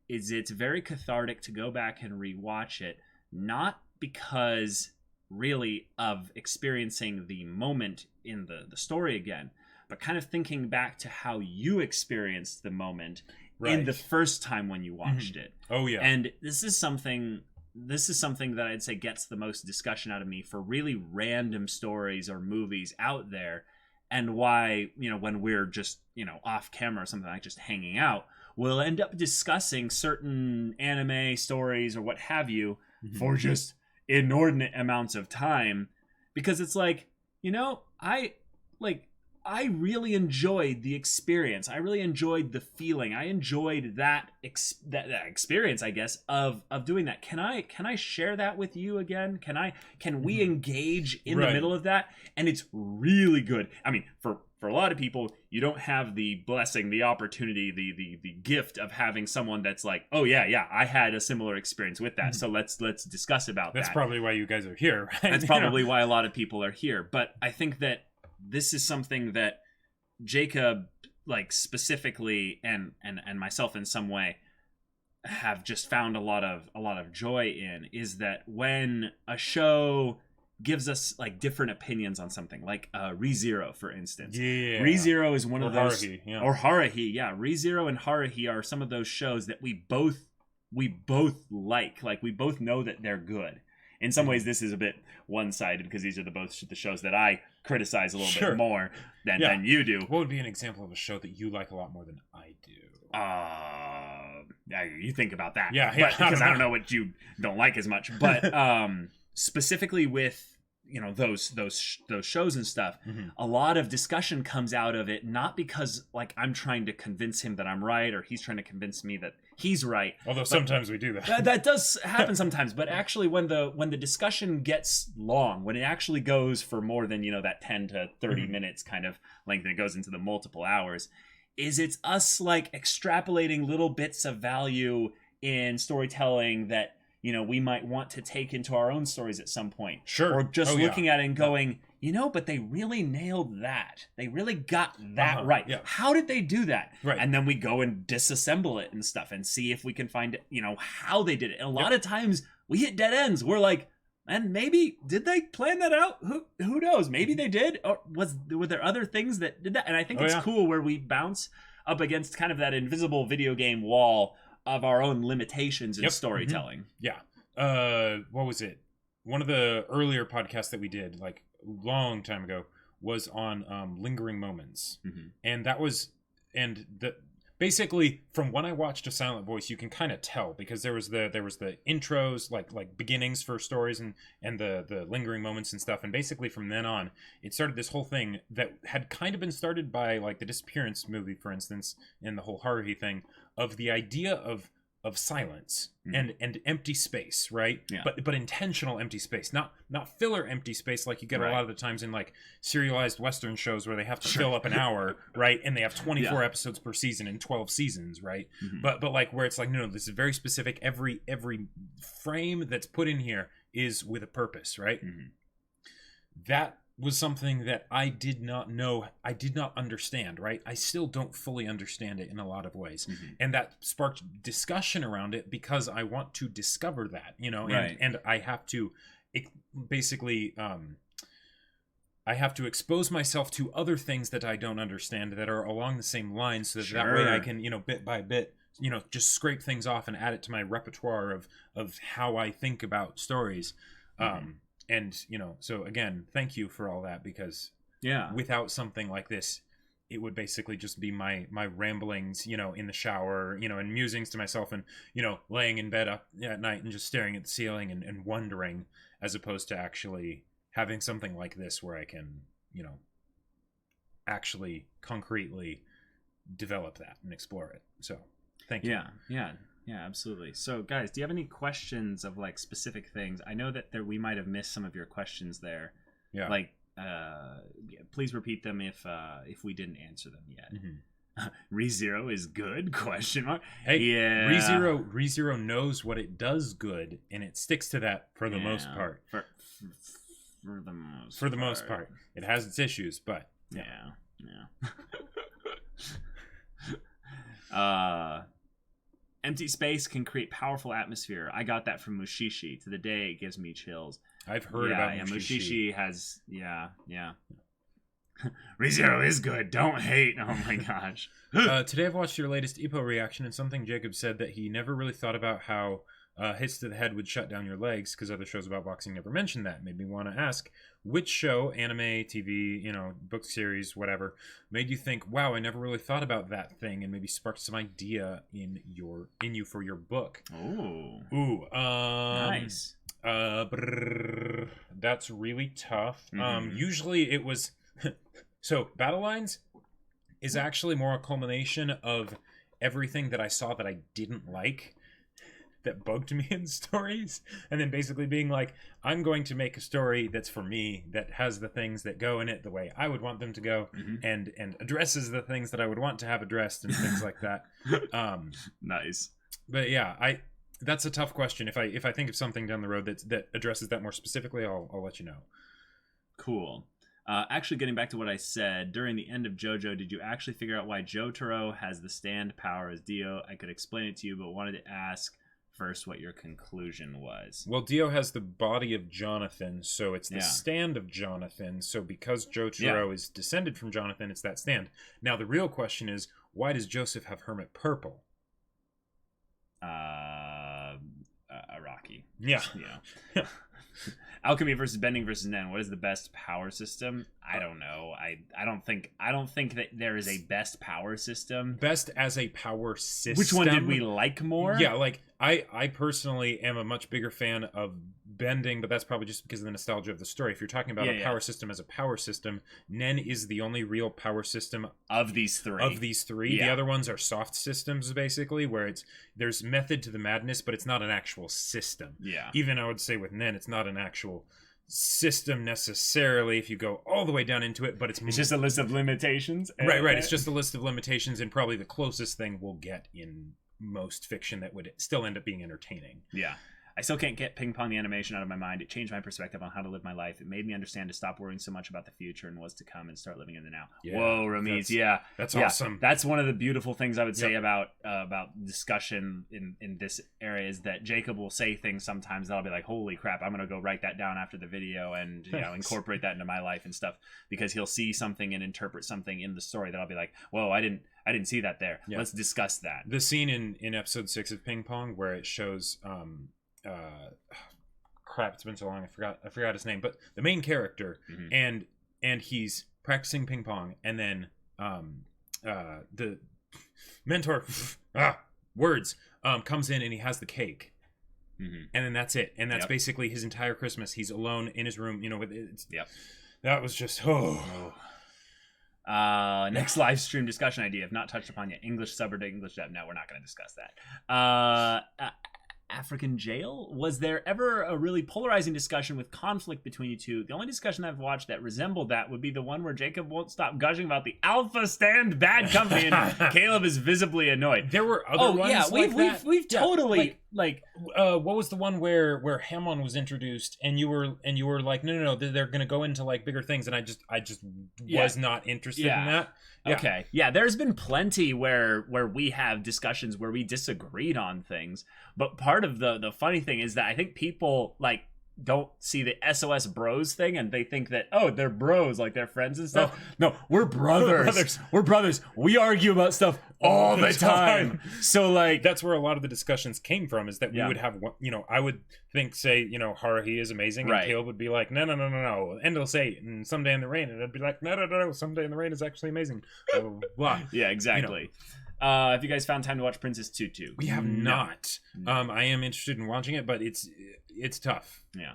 is it's very cathartic to go back and rewatch it, not because really of experiencing the moment in the story again, but kind of thinking back to how you experienced the moment in the first time when you watched it. Oh yeah. And this is something that I'd say gets the most discussion out of me for really random stories or movies out there, and why, you know, when we're just, you know, off camera or something, like just hanging out, we'll end up discussing certain anime stories or what have you for just inordinate amounts of time, because it's like, you know, I really enjoyed the experience. I really enjoyed the feeling. I enjoyed that experience, I guess, of doing that. Can I share that with you again? Can we engage in the middle of that? And it's really good. I mean, for a lot of people, you don't have the blessing, the opportunity, the gift of having someone that's like, oh yeah, I had a similar experience with that. So let's discuss about that. That's probably why you guys are here, right? That's probably why a lot of people are here. But I think that this is something that Jacob, like, specifically, and myself in some way, have just found a lot of joy in, is that when a show gives us like different opinions on something, like ReZero, for instance. Yeah. ReZero is one of those, Haruhi, yeah. or Haruhi, yeah. ReZero and Haruhi are some of those shows that we both like. Like, we both know that they're good. In some ways, this is a bit one-sided because these are both the shows that I criticize a little bit more than you do. What would be an example of a show that you like a lot more than I do? You think about that. Yeah, because I don't know what you don't like as much. But specifically with, you know, those shows and stuff, a lot of discussion comes out of it, not because like I'm trying to convince him that I'm right or he's trying to convince me that he's right. Although sometimes we do that. That does happen sometimes, but actually when the discussion gets long, when it actually goes for more than, you know, that 10 to 30 minutes kind of length, and it goes into the multiple hours, it's us like extrapolating little bits of value in storytelling that, you know, we might want to take into our own stories at some point. Sure. Or just looking at it and going, you know, but they really nailed that. They really got that right. Yeah. How did they do that? Right. And then we go and disassemble it and stuff and see if we can find, you know, how they did it. And a lot of times we hit dead ends. We're like, and maybe, did they plan that out? Who knows? Maybe they did. Or were there other things that did that? And I think it's cool where we bounce up against kind of that invisible video game wall of our own limitations in storytelling. Yeah. What was it? One of the earlier podcasts that we did, like a long time ago, was on lingering moments. And that was, basically from when I watched A Silent Voice, you can kind of tell, because there was the intros, like beginnings for stories and the lingering moments and stuff. And basically from then on, it started this whole thing that had kind of been started by like the Disappearance movie, for instance, and the whole Haruhi thing, of the idea of silence and empty space, right? Yeah. But intentional empty space, not filler empty space like you get a lot of the times in like serialized Western shows where they have to fill up an hour, right? And they have 24 episodes per season and 12 seasons, right? But like where it's like, no, this is very specific. Every frame that's put in here is with a purpose, right? That was something that I did not know, I did not understand, right? I still don't fully understand it in a lot of ways. And that sparked discussion around it because I want to discover that, you know, and I have to basically, I have to expose myself to other things that I don't understand that are along the same lines so that that way I can, you know, bit by bit, you know, just scrape things off and add it to my repertoire of how I think about stories. And, you know, so again, thank you for all that, because without something like this, it would basically just be my ramblings, you know, in the shower, you know, and musings to myself and, you know, laying in bed up at night and just staring at the ceiling and wondering, as opposed to actually having something like this where I can, you know, actually concretely develop that and explore it. So thank you. Yeah, absolutely. So, guys, do you have any questions of like specific things? I know that we might have missed some of your questions there. Yeah. Like, please repeat them if we didn't answer them yet. ReZero is good? Question mark. Hey, yeah. ReZero knows what it does good, and it sticks to that for the most part. For the most part, it has its issues, but yeah. Empty space can create powerful atmosphere. I got that from Mushishi. To the day, it gives me chills. I've heard about Mushishi. Mushishi has, ReZero is good. Don't hate. Oh my gosh. Today I've watched your latest Ippo reaction, and something Jacob said that he never really thought about how hits to the head would shut down your legs, because other shows about boxing never mentioned that. Made me want to ask, which show, anime, TV, you know, book series, whatever, made you think, wow, I never really thought about that thing, and maybe sparked some idea in you for your book? Nice. That's really tough. Usually it was So Battle Lines is actually more a culmination of everything that I saw that I didn't like, that bugged me in stories, and then basically being like, I'm going to make a story that's for me, that has the things that go in it the way I would want them to go, and addresses the things that I would want to have addressed and things like that. Nice. But yeah, that's a tough question. If I think of something down the road that addresses that more specifically, I'll let you know. Cool. Actually, getting back to what I said, during the end of JoJo, did you actually figure out why Jotaro has the stand power as Dio? I could explain it to you, but wanted to ask first what your conclusion was. Well, Dio has the body of Jonathan, so it's the stand of Jonathan. So because Jotaro is descended from Jonathan, it's that stand. Now, the real question is, why does Joseph have Hermit Purple? Araki. Yeah. Yeah. Alchemy versus bending versus Nen. What is the best power system? I don't know. I don't think that there is a best power system. Best as a power system. Which one did we like more? Yeah, like I personally am a much bigger fan of bending, but that's probably just because of the nostalgia of the story. If you're talking about a power system as a power system, Nen is the only real power system of these three. The other ones are soft systems, basically, where there's method to the madness, but it's not an actual system. Yeah. Even I would say with Nen, it's not an actual system necessarily if you go all the way down into it, but it's just a list of limitations. Right. It's just a list of limitations, and probably the closest thing we'll get in most fiction that would still end up being entertaining. Yeah. I still can't get Ping Pong the animation out of my mind. It changed my perspective on how to live my life. It made me understand to stop worrying so much about the future and what's to come and start living in the now. Yeah, whoa, Ramiz, that's awesome. That's one of the beautiful things I would say about discussion in this area is that Jacob will say things sometimes that I'll be like, holy crap, I'm going to go write that down after the video and incorporate that into my life and stuff, because he'll see something and interpret something in the story that I'll be like, whoa, I didn't see that there. Yeah. Let's discuss that. The scene in episode 6 of Ping Pong where it shows crap, it's been so long, I forgot his name, but the main character, and he's practicing ping pong, and then the mentor comes in and he has the cake, and then that's it, and that's basically his entire Christmas. He's alone in his room, that was just next live stream discussion idea, if not touched upon yet, English sub or English dub. No, we're not going to discuss that. African Jail? Was there ever a really polarizing discussion with conflict between you two? The only discussion I've watched that resembled that would be the one where Jacob won't stop gushing about the Alpha Stand bad company and Caleb is visibly annoyed. There were other ones like that. We've totally what was the one where Hamon was introduced and you were like, no, they're gonna go into like bigger things, and I just was not interested in that. Yeah. Okay. Yeah, there's been plenty where we have discussions where we disagreed on things, but part of the funny thing is that I think people don't see the SOS bros thing and they think that, oh, they're bros, like they're friends and stuff. No, we're brothers. We're brothers. We argue about stuff all the time. So that's where a lot of the discussions came from, is that we would have, I would say, Haruhi is amazing, and Caleb would be like, no, and he'll say, Someday in the Rain, and I'd be like, no, Someday in the Rain is actually amazing. Blah, blah, blah. Yeah, exactly. Have you guys found time to watch Princess Tutu? We have not. I am interested in watching it, but it's tough. Yeah.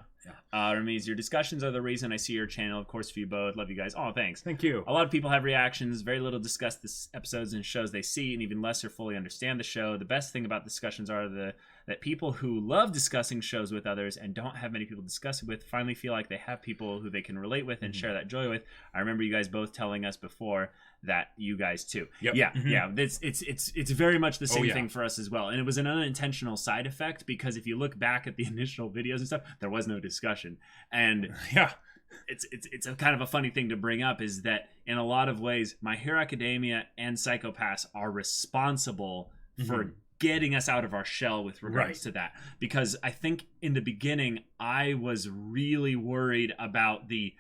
Ramiz, your discussions are the reason I see your channel. Of course, for you both. Love you guys. Oh, thanks. Thank you. A lot of people have reactions. Very little discuss the episodes and shows they see, and even less or fully understand the show. The best thing about discussions are that people who love discussing shows with others and don't have many people to discuss it with finally feel like they have people who they can relate with and share that joy with. I remember you guys both telling us before that you guys too. Yep. Yeah. It's very much the same thing for us as well. And it was an unintentional side effect, because if you look back at the initial videos and stuff, there was no discussion. And it's a kind of a funny thing to bring up, is that in a lot of ways, My Hero Academia and Psycho Pass are responsible for getting us out of our shell with regards to that. Because I think in the beginning, I was really worried about the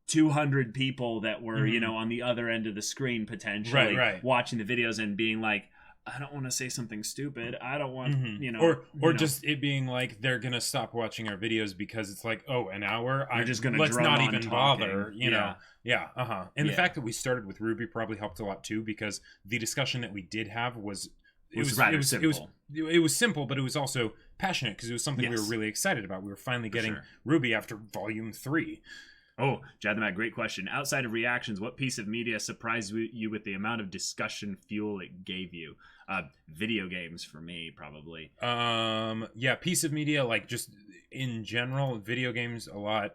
200 people that were, on the other end of the screen potentially watching the videos and being like, I don't want to say something stupid. I don't want, or just it being like they're gonna stop watching our videos because it's like, oh, an hour. I'm just gonna let's not even talking. bother. You know. And the fact that we started with Ruby probably helped a lot too, because the discussion that we did have was simple. It was simple, but it was also passionate, because it was something we were really excited about. We were finally getting Ruby after Volume 3. Oh, Jadmac, great question. Outside of reactions, what piece of media surprised you with the amount of discussion fuel it gave you? Video games for me, probably. Yeah, piece of media, like just in general, video games a lot.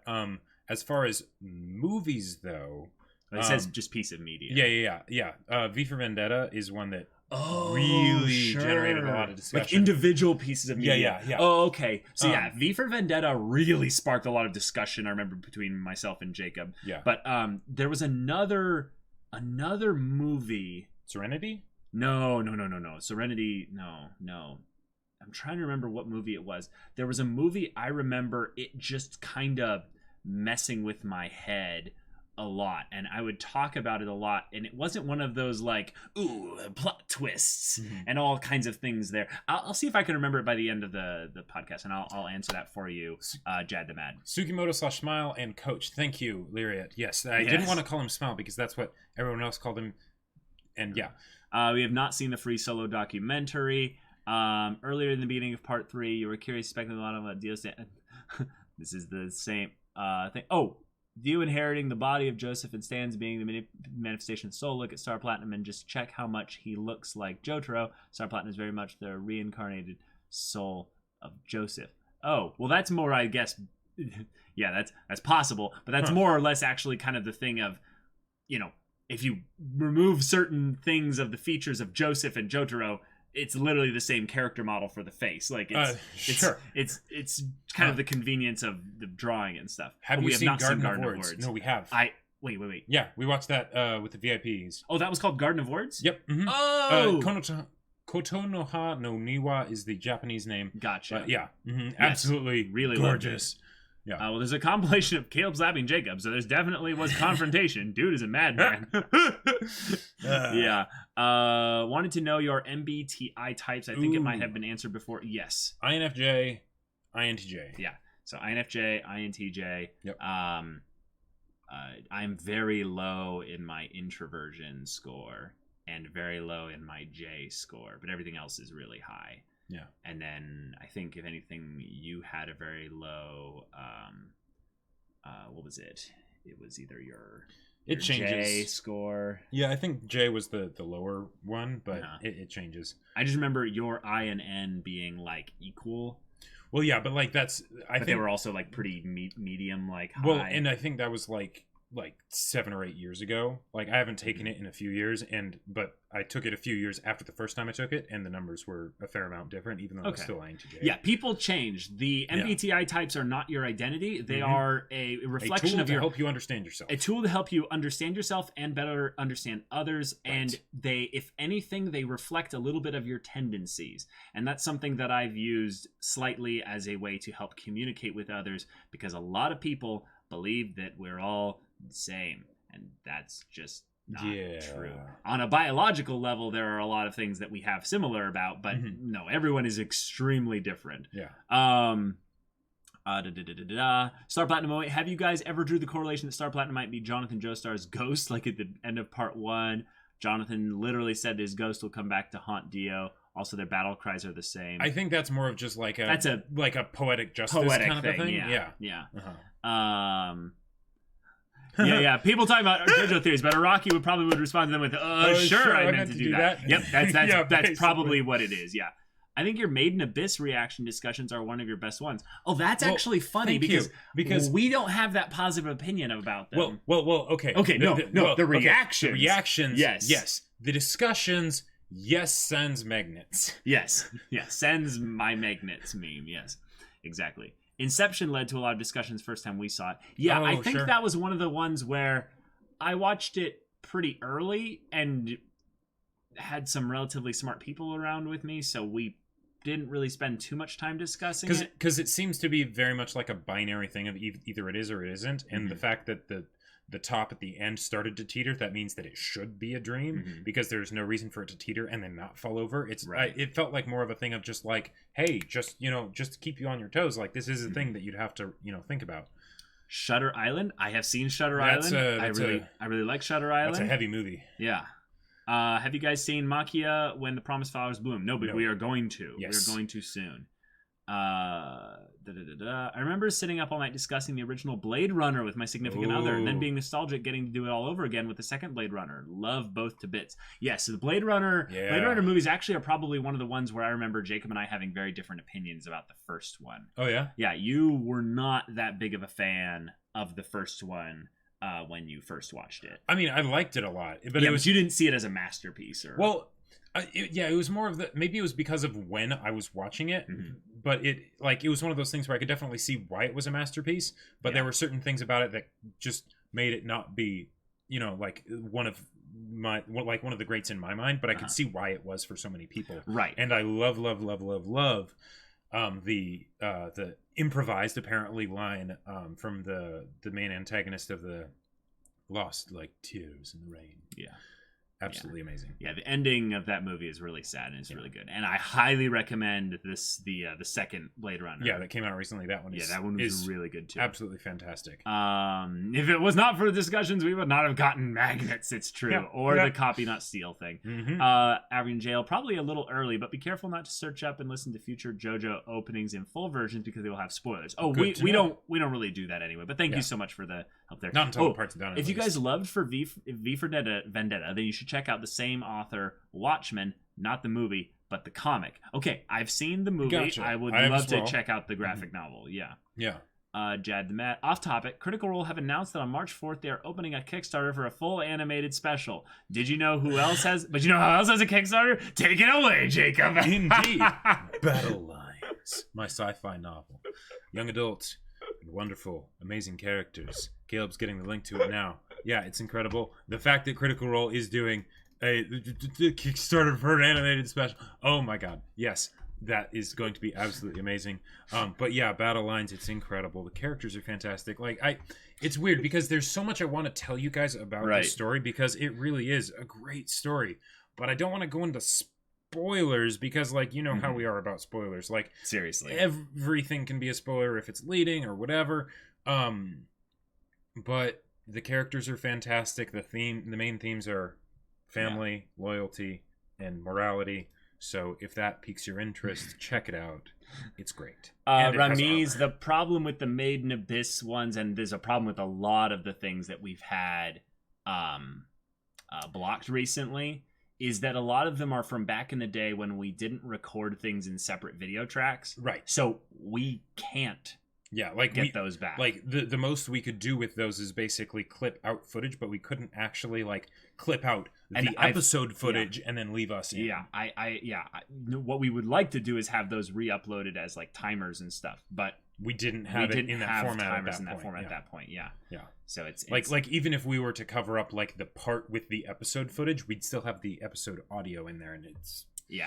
As far as movies, though, it says just piece of media. Yeah. V for Vendetta is one that really generated a lot of discussion. Like individual pieces of media. Yeah. Oh, okay. So V for Vendetta really sparked a lot of discussion, I remember, between myself and Jacob. Yeah. But there was another movie. Serenity? No. Serenity, no. I'm trying to remember what movie it was. There was a movie I remember it just kind of messing with my head a lot, and I would talk about it a lot, and it wasn't one of those like plot twists and all kinds of things there. I'll see if I can remember it by the end of the podcast, and I'll answer that for you, Jad the Mad. Sukimoto/Smile and Coach. Thank you, Lyriat. Yes, I didn't want to call him Smile because that's what everyone else called him, and we have not seen the Free Solo documentary. Earlier in the beginning of part 3, you were curious, speculating a lot about deals. This is the same thing. Dio inheriting the body of Joseph and Stan's being the manifestation of soul. Look at Star Platinum and just check how much he looks like Jotaro. Star Platinum is very much the reincarnated soul of Joseph. Oh, well, that's more, I guess. Yeah, that's possible, but that's more or less actually kind of the thing of, if you remove certain things of the features of Joseph and Jotaro, it's literally the same character model for the face. Like it's kind of the convenience of the drawing and stuff. Have you seen Garden of Words? No, we have. Wait. Yeah, we watched that with the VIPs. Oh, that was called Garden of Words? Yep. Mm-hmm. Oh! Kotonoha no Niwa is the Japanese name. Gotcha. Yeah. Mm-hmm. Yes. Absolutely really gorgeous. Yeah. Well, there's a compilation of Caleb slapping Jacob, so there's definitely was confrontation. Dude is a madman. Yeah. Wanted to know your MBTI types. I think it might have been answered before. Yes. INFJ, INTJ. Yeah. So INFJ, INTJ. Yep. I'm very low in my introversion score and very low in my J score, but everything else is really high. Yeah. And then I think, if anything, you had a very low, what was it? It was either your changes. J score. Yeah, I think J was the lower one, but it changes. I just remember your I and N being like equal. Well, yeah, but like that's... I think they were also like pretty medium, like high. Well, and I think that was like 7 or 8 years ago. Like I haven't taken it in a few years, but I took it a few years after the first time I took it, and the numbers were a fair amount different, even though it's still INTJ. Yeah, people change. The MBTI types are not your identity. They are a reflection of your... A tool to help you understand yourself. A tool to help you understand yourself and better understand others. Right. And they, if anything, they reflect a little bit of your tendencies. And that's something that I've used slightly as a way to help communicate with others, because a lot of people believe that we're all the same, and that's just not true. On a biological level, there are a lot of things that we have similar about, but no, everyone is extremely different. Star Platinum, have you guys ever drew the correlation that Star Platinum might be Jonathan Joestar's ghost? Like at the end of part 1, Jonathan literally said his ghost will come back to haunt Dio. Also, their battle cries are the same. I think that's more of just like a poetic justice kind of thing. Yeah. Yeah. People talking about JoJo theories, but Araki would respond to them with, sure, I meant to do that. Yep, that's probably what it is. Yeah. I think your Made in Abyss reaction discussions are one of your best ones. Oh, that's actually funny because we don't have that positive opinion about them. Well, okay. Okay, the reactions. The reactions, yes. The discussions, yes, sends magnets. Yes, sends my magnets meme, yes, exactly. Inception led to a lot of discussions first time we saw it. Yeah, I think that was one of the ones where I watched it pretty early and had some relatively smart people around with me, so we didn't really spend too much time discussing it. Because it seems to be very much like a binary thing of either it is or it isn't, and the fact that the top at the end started to teeter, that means that it should be a dream, because there's no reason for it to teeter and then not fall over. It's it felt like more of a thing of just like, hey, just to keep you on your toes, like this is a thing that you'd have to think about. Shutter Island, I have seen Shutter Island. I really like Shutter Island. That's a heavy movie. Yeah. Have you guys seen Makia When the Promised Flowers Bloom? No, but we are going to. Yes. We are going to soon. I remember sitting up all night discussing the original Blade Runner with my significant other, and then being nostalgic, getting to do it all over again with the second Blade Runner. Love both to bits. Yes, so the Blade Runner movies actually are probably one of the ones where I remember Jacob and I having very different opinions about the first one. Oh yeah, yeah. You were not that big of a fan of the first one when you first watched it. I mean, I liked it a lot, but but you didn't see it as a masterpiece, or it was more of maybe it was because of when I was watching it, but it was one of those things where I could definitely see why it was a masterpiece, but there were certain things about it that just made it not be, like one of the greats in my mind, but I could see why it was for so many people. Right. And I love the improvised apparently line from the main antagonist of the Lost, like tears in the rain. Yeah. Absolutely amazing. Yeah, the ending of that movie is really sad and it's really good. And I highly recommend the second Blade Runner. Yeah, that came out recently. That one is really good too. Absolutely fantastic. If it was not for the discussions, we would not have gotten Magnets, it's true. The copy not steal thing. Average Jail, probably a little early, but be careful not to search up and listen to future JoJo openings in full versions because they will have spoilers. Oh, we don't really do that anyway, but thank you so much for the help there. Not until the part's done. If you guys loved V for Vendetta, then you should check out the same author, Watchmen, not the movie, but the comic. Okay, I've seen the movie. Gotcha. I would love to check out the graphic novel. Yeah. Jad the Matt. Off topic, Critical Role have announced that on March 4th they are opening a Kickstarter for a full animated special. Did you know who else has? But you know who else has a Kickstarter? Take it away, Jacob. Indeed. Battle Lines, my sci-fi novel. Young adult, wonderful, amazing characters. Caleb's getting the link to it now. Yeah, it's incredible. The fact that Critical Role is doing a Kickstarter for an animated special. Oh my god. Yes, that is going to be absolutely amazing. But yeah, Battle Lines, it's incredible. The characters are fantastic. It's weird because there's so much I want to tell you guys about this story because it really is a great story. But I don't want to go into spoilers because how we are about spoilers. Seriously. Everything can be a spoiler if it's leading or whatever. But the characters are fantastic. The main themes are family, loyalty, and morality. So if that piques your interest, check it out. It's great. Ramiz, the problem with the Made in Abyss ones, and there's a problem with a lot of the things that we've had blocked recently, is that a lot of them are from back in the day when we didn't record things in separate video tracks. Right. So we can't get those back. The most we could do with those is basically clip out footage, but we couldn't actually clip out the episode footage and then leave us in. What we would like to do is have those re-uploaded as timers and stuff, but we didn't have it in that format at that point. Yeah. So it's like even if we were to cover up the part with the episode footage, we'd still have the episode audio in there, and it's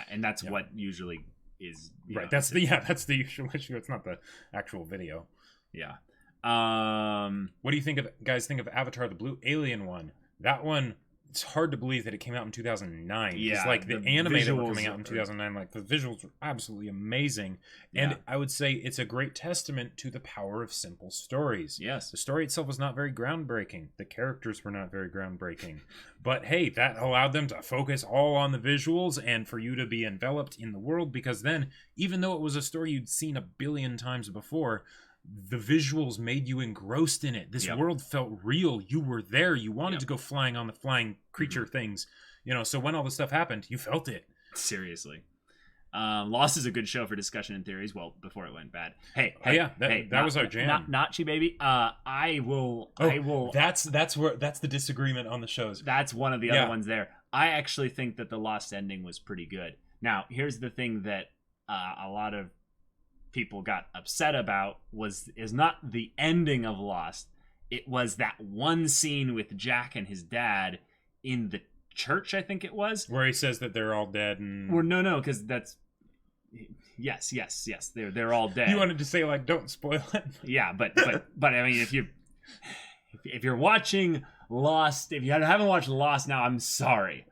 and that's what usually is right. That's the usual issue. It's not the actual video. What do you guys think of Avatar: The Blue Alien one? That one, it's hard to believe that it came out in 2009. Yeah, the anime that were coming out in 2009, the visuals were absolutely amazing. And I would say it's a great testament to the power of simple stories. Yes. The story itself was not very groundbreaking. The characters were not very groundbreaking. But hey, that allowed them to focus all on the visuals and for you to be enveloped in the world, because then, even though it was a story you'd seen a billion times before, the visuals made you engrossed in it. This world felt real. You were there. You wanted to go flying on the flying creature things. So when all this stuff happened, you felt it. Seriously. Lost is a good show for discussion and theories. Well, before it went bad. That was our jam. Nachi baby. I will. That's the disagreement on the shows. That's one of the other ones there. I actually think that the Lost ending was pretty good. Now, here's the thing that a lot of people got upset about is not the ending of Lost. It was that one scene with Jack and his dad in the church, I think it was, where he says that they're all dead. And no, because that's yes, they're all dead. You wanted to say don't spoil it. Yeah, but I mean, if you're watching Lost, if you haven't watched Lost now, I'm sorry.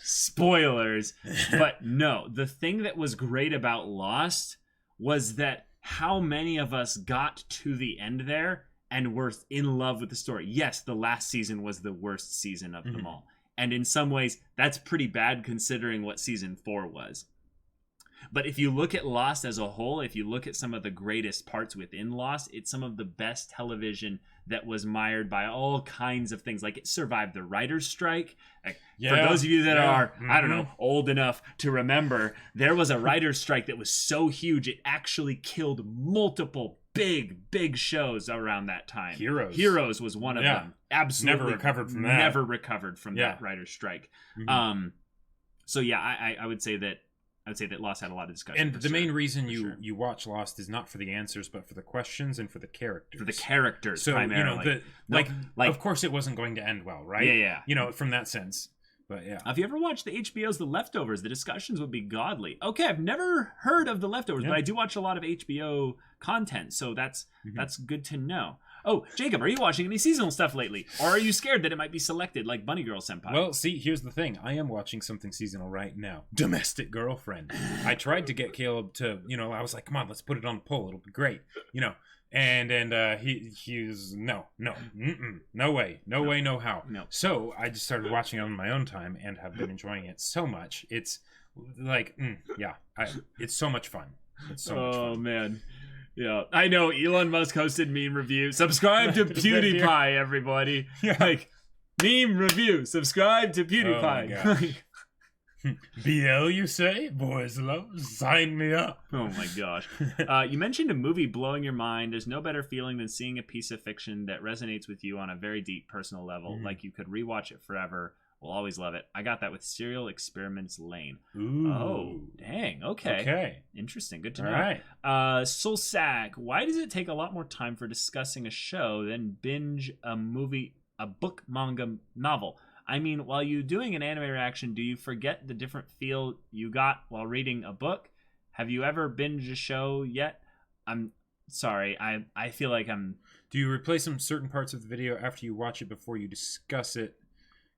Spoilers. But no, the thing that was great about Lost was that how many of us got to the end there and were in love with the story. Yes, the last season was the worst season of them all. And in some ways, that's pretty bad considering what season 4 was. But if you look at Lost as a whole, if you look at some of the greatest parts within Lost, it's some of the best television that was mired by all kinds of things. Like, it survived the writer's strike. Like, for those of you that are, I don't know, old enough to remember, there was a writer's strike that was so huge, it actually killed multiple big shows around that time. Heroes was one of them. Absolutely never recovered from that writer's strike. So yeah, I would say that Lost had a lot of discussion. And the main reason you watch Lost is not for the answers, but for the questions and for the characters. For the characters, so, primarily. Like, of course it wasn't going to end well, right? Yeah. From that sense. But yeah. If you ever watched the HBO's The Leftovers, the discussions would be godly. Okay, I've never heard of The Leftovers, but I do watch a lot of HBO content, so that's good to know. Oh, Jacob, are you watching any seasonal stuff lately? Or are you scared that it might be selected like Bunny Girl Senpai? Well, see, here's the thing. I am watching something seasonal right now. Domestic Girlfriend. I tried to get Caleb to, I was like, come on, let's put it on poll. It'll be great. And he's no way, no how. No. So I just started watching it on my own time and have been enjoying it so much. It's like, it's so much fun. It's so much fun. Oh, man. Yeah, I know. Elon Musk hosted Meme Review. Subscribe to PewDiePie, everybody. Yeah. Like, Meme Review. Subscribe to PewDiePie. Oh my BL, you say? Boys love? Sign me up. Oh my gosh. You mentioned a movie blowing your mind. There's no better feeling than seeing a piece of fiction that resonates with you on a very deep personal level. Like you could rewatch it forever. We'll always love it. I got that with Serial Experiments Lane. Ooh. Oh, dang. Okay. Interesting. Good to know. All right. Soul Sack, why does it take a lot more time for discussing a show than binge a movie, a book, manga, novel? I mean, while you're doing an anime reaction, do you forget the different feel you got while reading a book? Have you ever binged a show yet? I'm sorry. I feel like I'm... Do you replay some certain parts of the video after you watch it before you discuss it?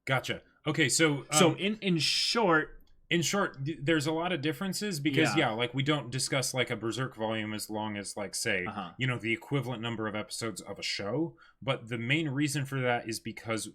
Gotcha. Okay, so in short, there's a lot of differences because like we don't discuss like a Berserk volume as long as like say the equivalent number of episodes of a show. But the main reason for that is because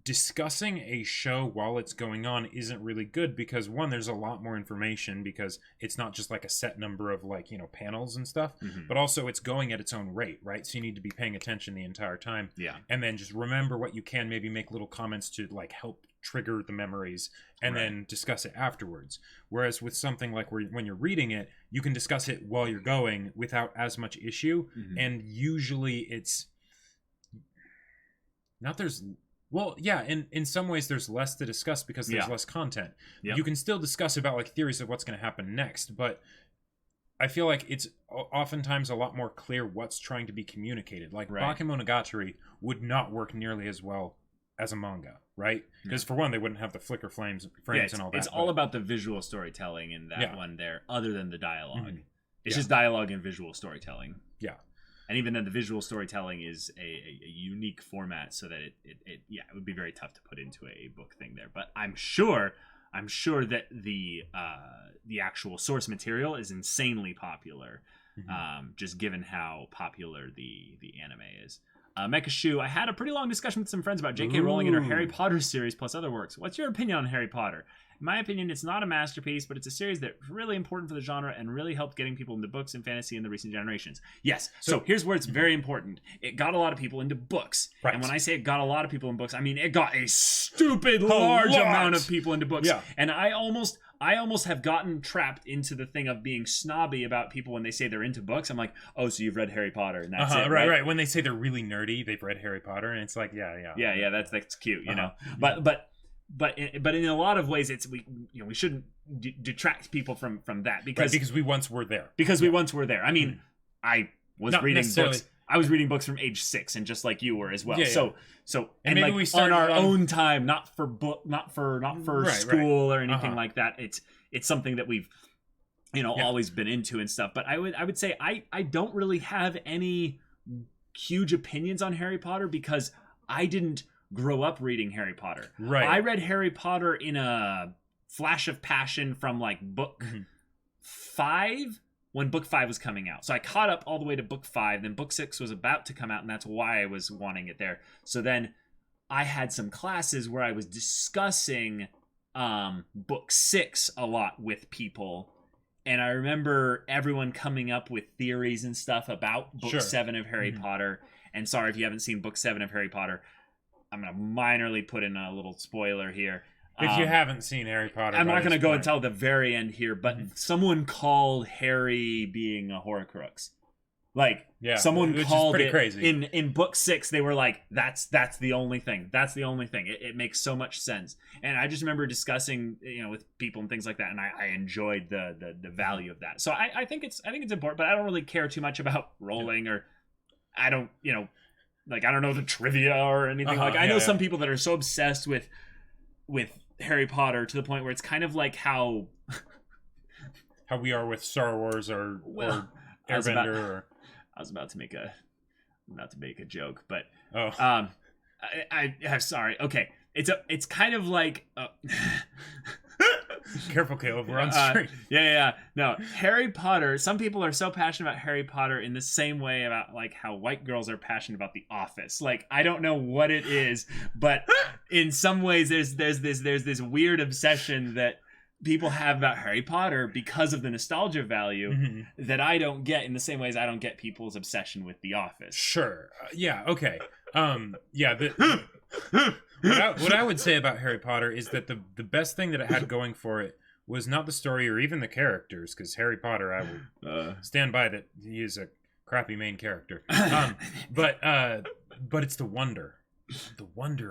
discussing a show while it's going on isn't really good because one, there's a lot more information because it's not just like a set number of like panels and stuff, but also it's going at its own rate, right? So you need to be paying attention the entire time, and then just remember what you can, maybe make little comments to like help trigger the memories and then discuss it afterwards. Whereas with something like when you're reading it, you can discuss it while you're going without as much issue, and usually it's not well, yeah, in some ways there's less to discuss because there's less content. You can still discuss about like theories of what's going to happen next, but I feel like it's oftentimes a lot more clear what's trying to be communicated. Like Bakemonogatari would not work nearly as well as a manga, right? Because for one, they wouldn't have the flicker frames and all that. It's all about the visual storytelling in that one there, other than the dialogue. It's just dialogue and visual storytelling. Yeah. And even then, the visual storytelling is a unique format, so that it would be very tough to put into a book thing there. But I'm sure that the actual source material is insanely popular, just given how popular the anime is. Mecha Shu, I had a pretty long discussion with some friends about J.K. Rowling and her Harry Potter series plus other works. What's your opinion on Harry Potter? In my opinion, it's not a masterpiece, but it's a series that's really important for the genre and really helped getting people into books and fantasy in the recent generations. Yes, so here's where it's very important. It got a lot of people into books. Right. And when I say it got a lot of people in books, I mean it got a stupid large amount of people into books. Yeah. And I almost have gotten trapped into the thing of being snobby about people when they say they're into books. I'm like, oh, so you've read Harry Potter, and that's it, right? When they say they're really nerdy, they've read Harry Potter, and it's like, yeah, that's cute, you know. But in a lot of ways, we shouldn't detract people from that because we once were there. We once were there. I mean, I was reading books. I was reading books from age 6, and just like you were as well. So and maybe like we started on our own time, not for school or anything like that. It's something that we've always been into and stuff. But I would say I don't really have any huge opinions on Harry Potter because I didn't grow up reading Harry Potter. Right. I read Harry Potter in a flash of passion from like book 5 when book 5 was coming out. So I caught up all the way to book 5. Then book 6 was about to come out, and that's why I was wanting it there. So then I had some classes where I was discussing book 6 a lot with people. And I remember everyone coming up with theories and stuff about Book 7 of Harry Potter. And sorry if you haven't seen Book 7 of Harry Potter. I'm going to minorly put in a little spoiler here. If you haven't seen Harry Potter, I'm not going to go until the very end here, but someone called Harry being a Horcrux. Like, someone called it crazy. In Book 6, they were like, that's the only thing. That's the only thing. It makes so much sense. And I just remember discussing, with people and things like that, and I enjoyed the value of that. So I think it's important, but I don't really care too much about rolling, or I don't, I don't know the trivia or anything. I know some people that are so obsessed with Harry Potter to the point where it's kind of like how we are with Star Wars or Airbender. I was about to make a joke, but I'm sorry. Okay, it's kind of like careful, Caleb. We're on screen. Yeah. No, Harry Potter. Some people are so passionate about Harry Potter in the same way about like how white girls are passionate about The Office. Like, I don't know what it is, but in some ways there's this weird obsession that people have about Harry Potter because of the nostalgia value that I don't get in the same ways I don't get people's obsession with The Office. Sure. Okay. What I would say about Harry Potter is that the best thing that it had going for it was not the story or even the characters, because Harry Potter, I will stand by that he is a crappy main character. But it's the wonder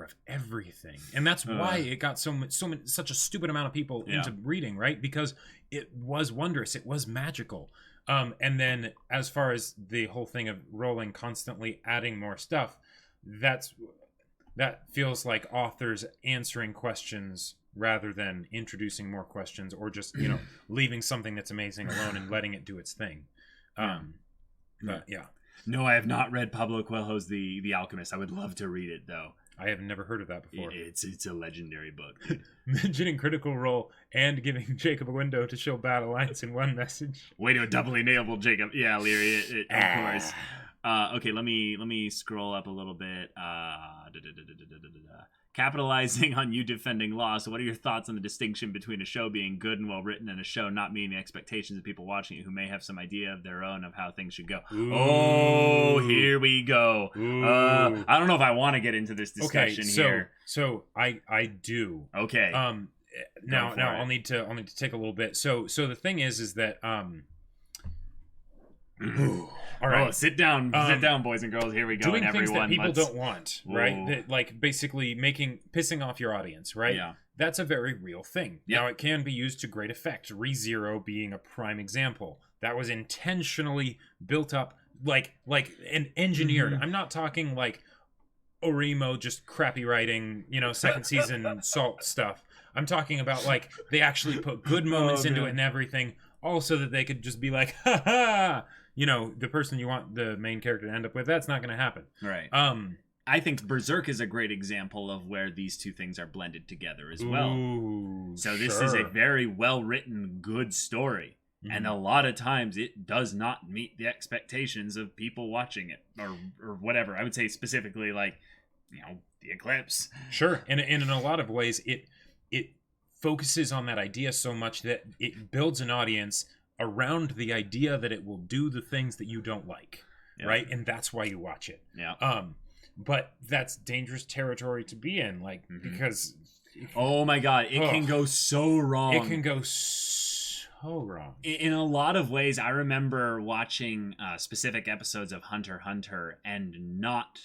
of everything, and that's why it got such a stupid amount of people into reading, right? Because it was wondrous, it was magical. And then as far as the whole thing of Rowling constantly adding more stuff, that feels like authors answering questions rather than introducing more questions, or just leaving something that's amazing alone and letting it do its thing. But yeah. No, I have not read Pablo Coelho's The Alchemist. I would love to read it, though. I have never heard of that before. It's a legendary book. Mentioning Critical Role and giving Jacob a window to show bad alliance in one message. Way to doubly nailable, Jacob. Yeah, Leary, of course. Okay, let me scroll up a little bit. Capitalizing on you defending Lost, what are your thoughts on the distinction between a show being good and well written and a show not meeting the expectations of people watching it who may have some idea of their own of how things should go? Ooh. Oh, here we go. I don't know if I want to get into this discussion here. So I do. Okay. Now I'll need to take a little bit. So the thing is that all right, sit down, boys and girls. Here we go. Doing and things everyone, that people don't want, right? That, like, basically pissing off your audience, right? Yeah, that's a very real thing. Yep. Now, it can be used to great effect. ReZero being a prime example. That was intentionally built up, like and engineered. I'm not talking like Orimo just crappy writing, second season Salt stuff. I'm talking about like they actually put good moments into it and everything, all so that they could just be like, ha ha. The person you want the main character to end up with, that's not going to happen. Right. I think Berserk is a great example of where these two things are blended together as well. Ooh, so this is a very well-written, good story. And a lot of times it does not meet the expectations of people watching it or whatever. I would say specifically like, The Eclipse. Sure. And in a lot of ways, it focuses on that idea so much that it builds an audience around the idea that it will do the things that you don't like, right? And that's why you watch it. Yeah. But that's dangerous territory to be in, because oh my god, it can go so wrong. It can go so wrong. In a lot of ways, I remember watching specific episodes of Hunter x Hunter and not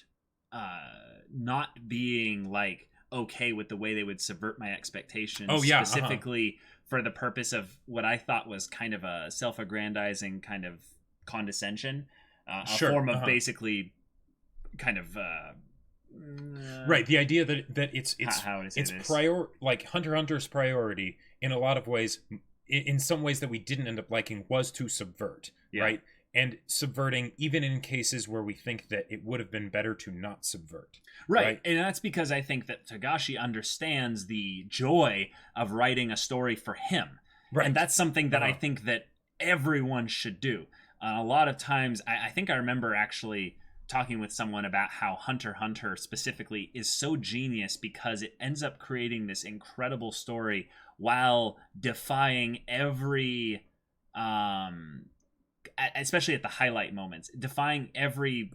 being like okay with the way they would subvert my expectations. Oh yeah, specifically. For the purpose of what I thought was kind of a self-aggrandizing kind of condescension, a form of basically kind of right. The idea that it's like Hunter x Hunter's priority in a lot of ways, in some ways that we didn't end up liking, was to subvert, right? And subverting even in cases where we think that it would have been better to not subvert. Right. And that's because I think that Togashi understands the joy of writing a story for him. Right. And that's something that I think that everyone should do. A lot of times, I think I remember actually talking with someone about how Hunter x Hunter specifically is so genius because it ends up creating this incredible story while defying every especially at the highlight moments, defying every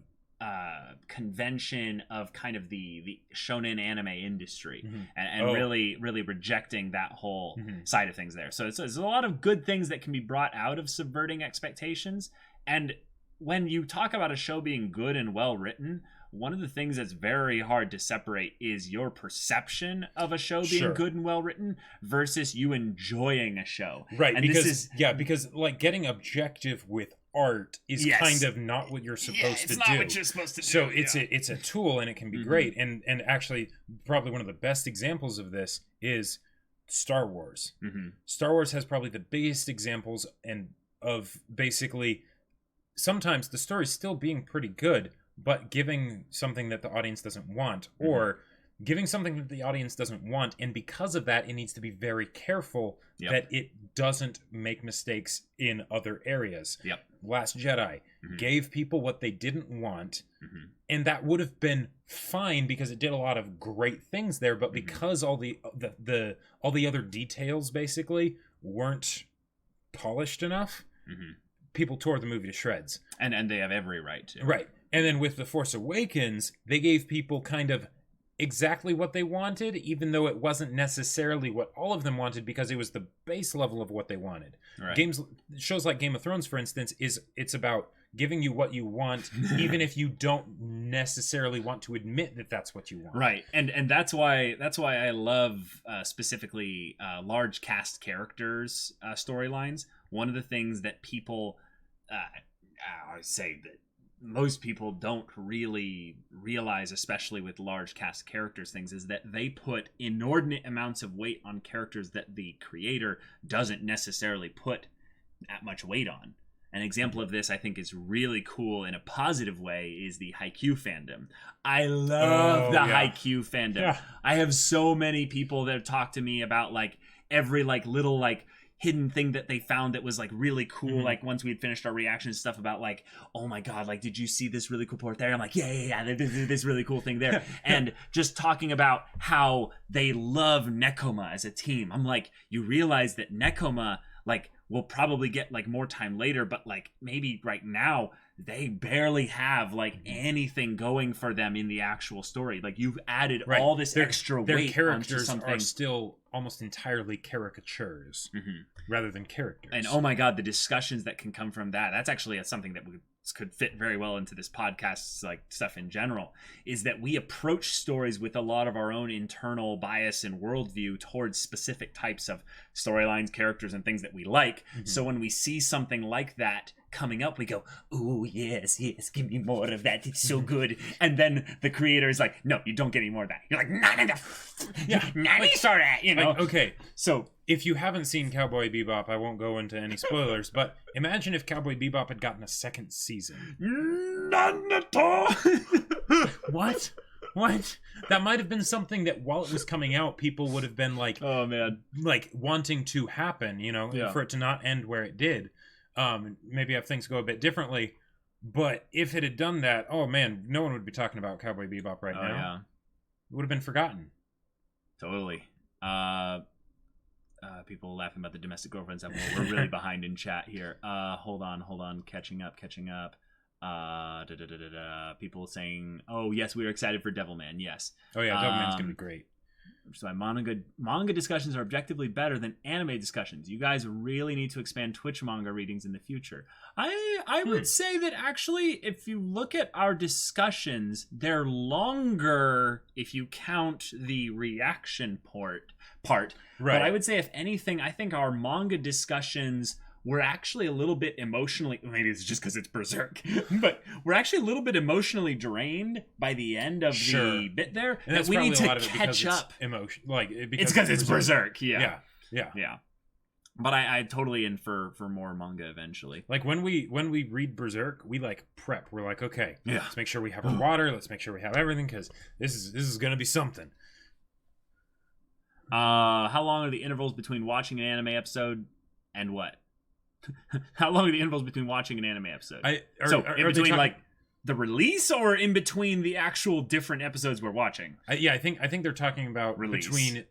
convention of kind of the shonen anime industry, and really rejecting that whole side of things there. So there's a lot of good things that can be brought out of subverting expectations. And when you talk about a show being good and well written, one of the things that's very hard to separate is your perception of a show being good and well written versus you enjoying a show. Right. And because like getting objective with art is kind of not what you're supposed to do. It's not what you're supposed to do. So it's a tool, and it can be great. And actually, probably one of the best examples of this is Star Wars. Star Wars has probably the biggest examples of basically sometimes the story still being pretty good, but giving something that the audience doesn't want, or giving something that the audience doesn't want, and because of that, it needs to be very careful that it doesn't make mistakes in other areas. Last Jedi gave people what they didn't want, and that would have been fine because it did a lot of great things there, but because all the other details basically weren't polished enough, people tore the movie to shreds. And they have every right to. Right. And then with The Force Awakens, they gave people kind of exactly what they wanted, even though it wasn't necessarily what all of them wanted, because it was the base level of what they wanted. Right. Shows like Game of Thrones, for instance, it's about giving you what you want, even if you don't necessarily want to admit that that's what you want. Right. And that's why I love specifically large cast characters storylines. One of the things that people I say that most people don't really realize, especially with large cast characters things, is that they put inordinate amounts of weight on characters that the creator doesn't necessarily put that much weight on. An example of this I think is really cool in a positive way is the Haikyuu fandom. I love the Haikyuu fandom. I have so many people that have talked to me about like every like little like hidden thing that they found that was like really cool. Like once we had finished our reaction and stuff about like, oh my god, like did you see this really cool part there? I'm like, yeah, this really cool thing there. And just talking about how they love Nekoma as a team. I'm like, you realize that Nekoma like will probably get like more time later, but like maybe right now they barely have like anything going for them in the actual story. Like you've added all this extra weight. Their characters are still almost entirely caricatures rather than characters. And oh my god, the discussions that can come from that's actually something that could fit very well into this podcast's like stuff in general, is that we approach stories with a lot of our own internal bias and worldview towards specific types of storylines, characters, and things that we like. So when we see something like that coming up, we go, "Ooh, yes, give me more of that. It's so good." And then the creator is like, "No, you don't get any more of that." You're like, "No, sorry, you know." Like, okay, so if you haven't seen Cowboy Bebop, I won't go into any spoilers, but imagine if Cowboy Bebop had gotten a second season. None at all. What? That might have been something that while it was coming out, people would have been like, oh man, like wanting to happen, you know, for it to not end where it did. Maybe have things go a bit differently, but if it had done that, oh man, no one would be talking about Cowboy Bebop right now. Yeah. It would have been forgotten. Totally. People laughing about the domestic girlfriend stuff. Well, we're really behind in chat here. Hold on. Catching up. People saying, "Oh yes, we are excited for Devilman." Yes. Oh yeah, Devilman's gonna be great. So manga discussions are objectively better than anime discussions. You guys really need to expand Twitch manga readings in the future. I would say that actually, if you look at our discussions, they're longer if you count the reaction part. Right. But I would say, if anything, I think our manga discussions were actually a little bit emotionally, maybe it's just because it's Berserk, but we're actually a little bit emotionally drained by the end of the bit there, and that we need to catch up. Emotion, like it's because it's Berserk. Yeah. But I totally in for more manga eventually. Like when we read Berserk, we like prep. We're like, okay, let's make sure we have our water. Let's make sure we have everything, because this is gonna be something. How long are the intervals between watching an anime episode and what? How long are the intervals between watching an anime episode? In between like the release, or in between the actual different episodes we're watching? I think they're talking about release. Between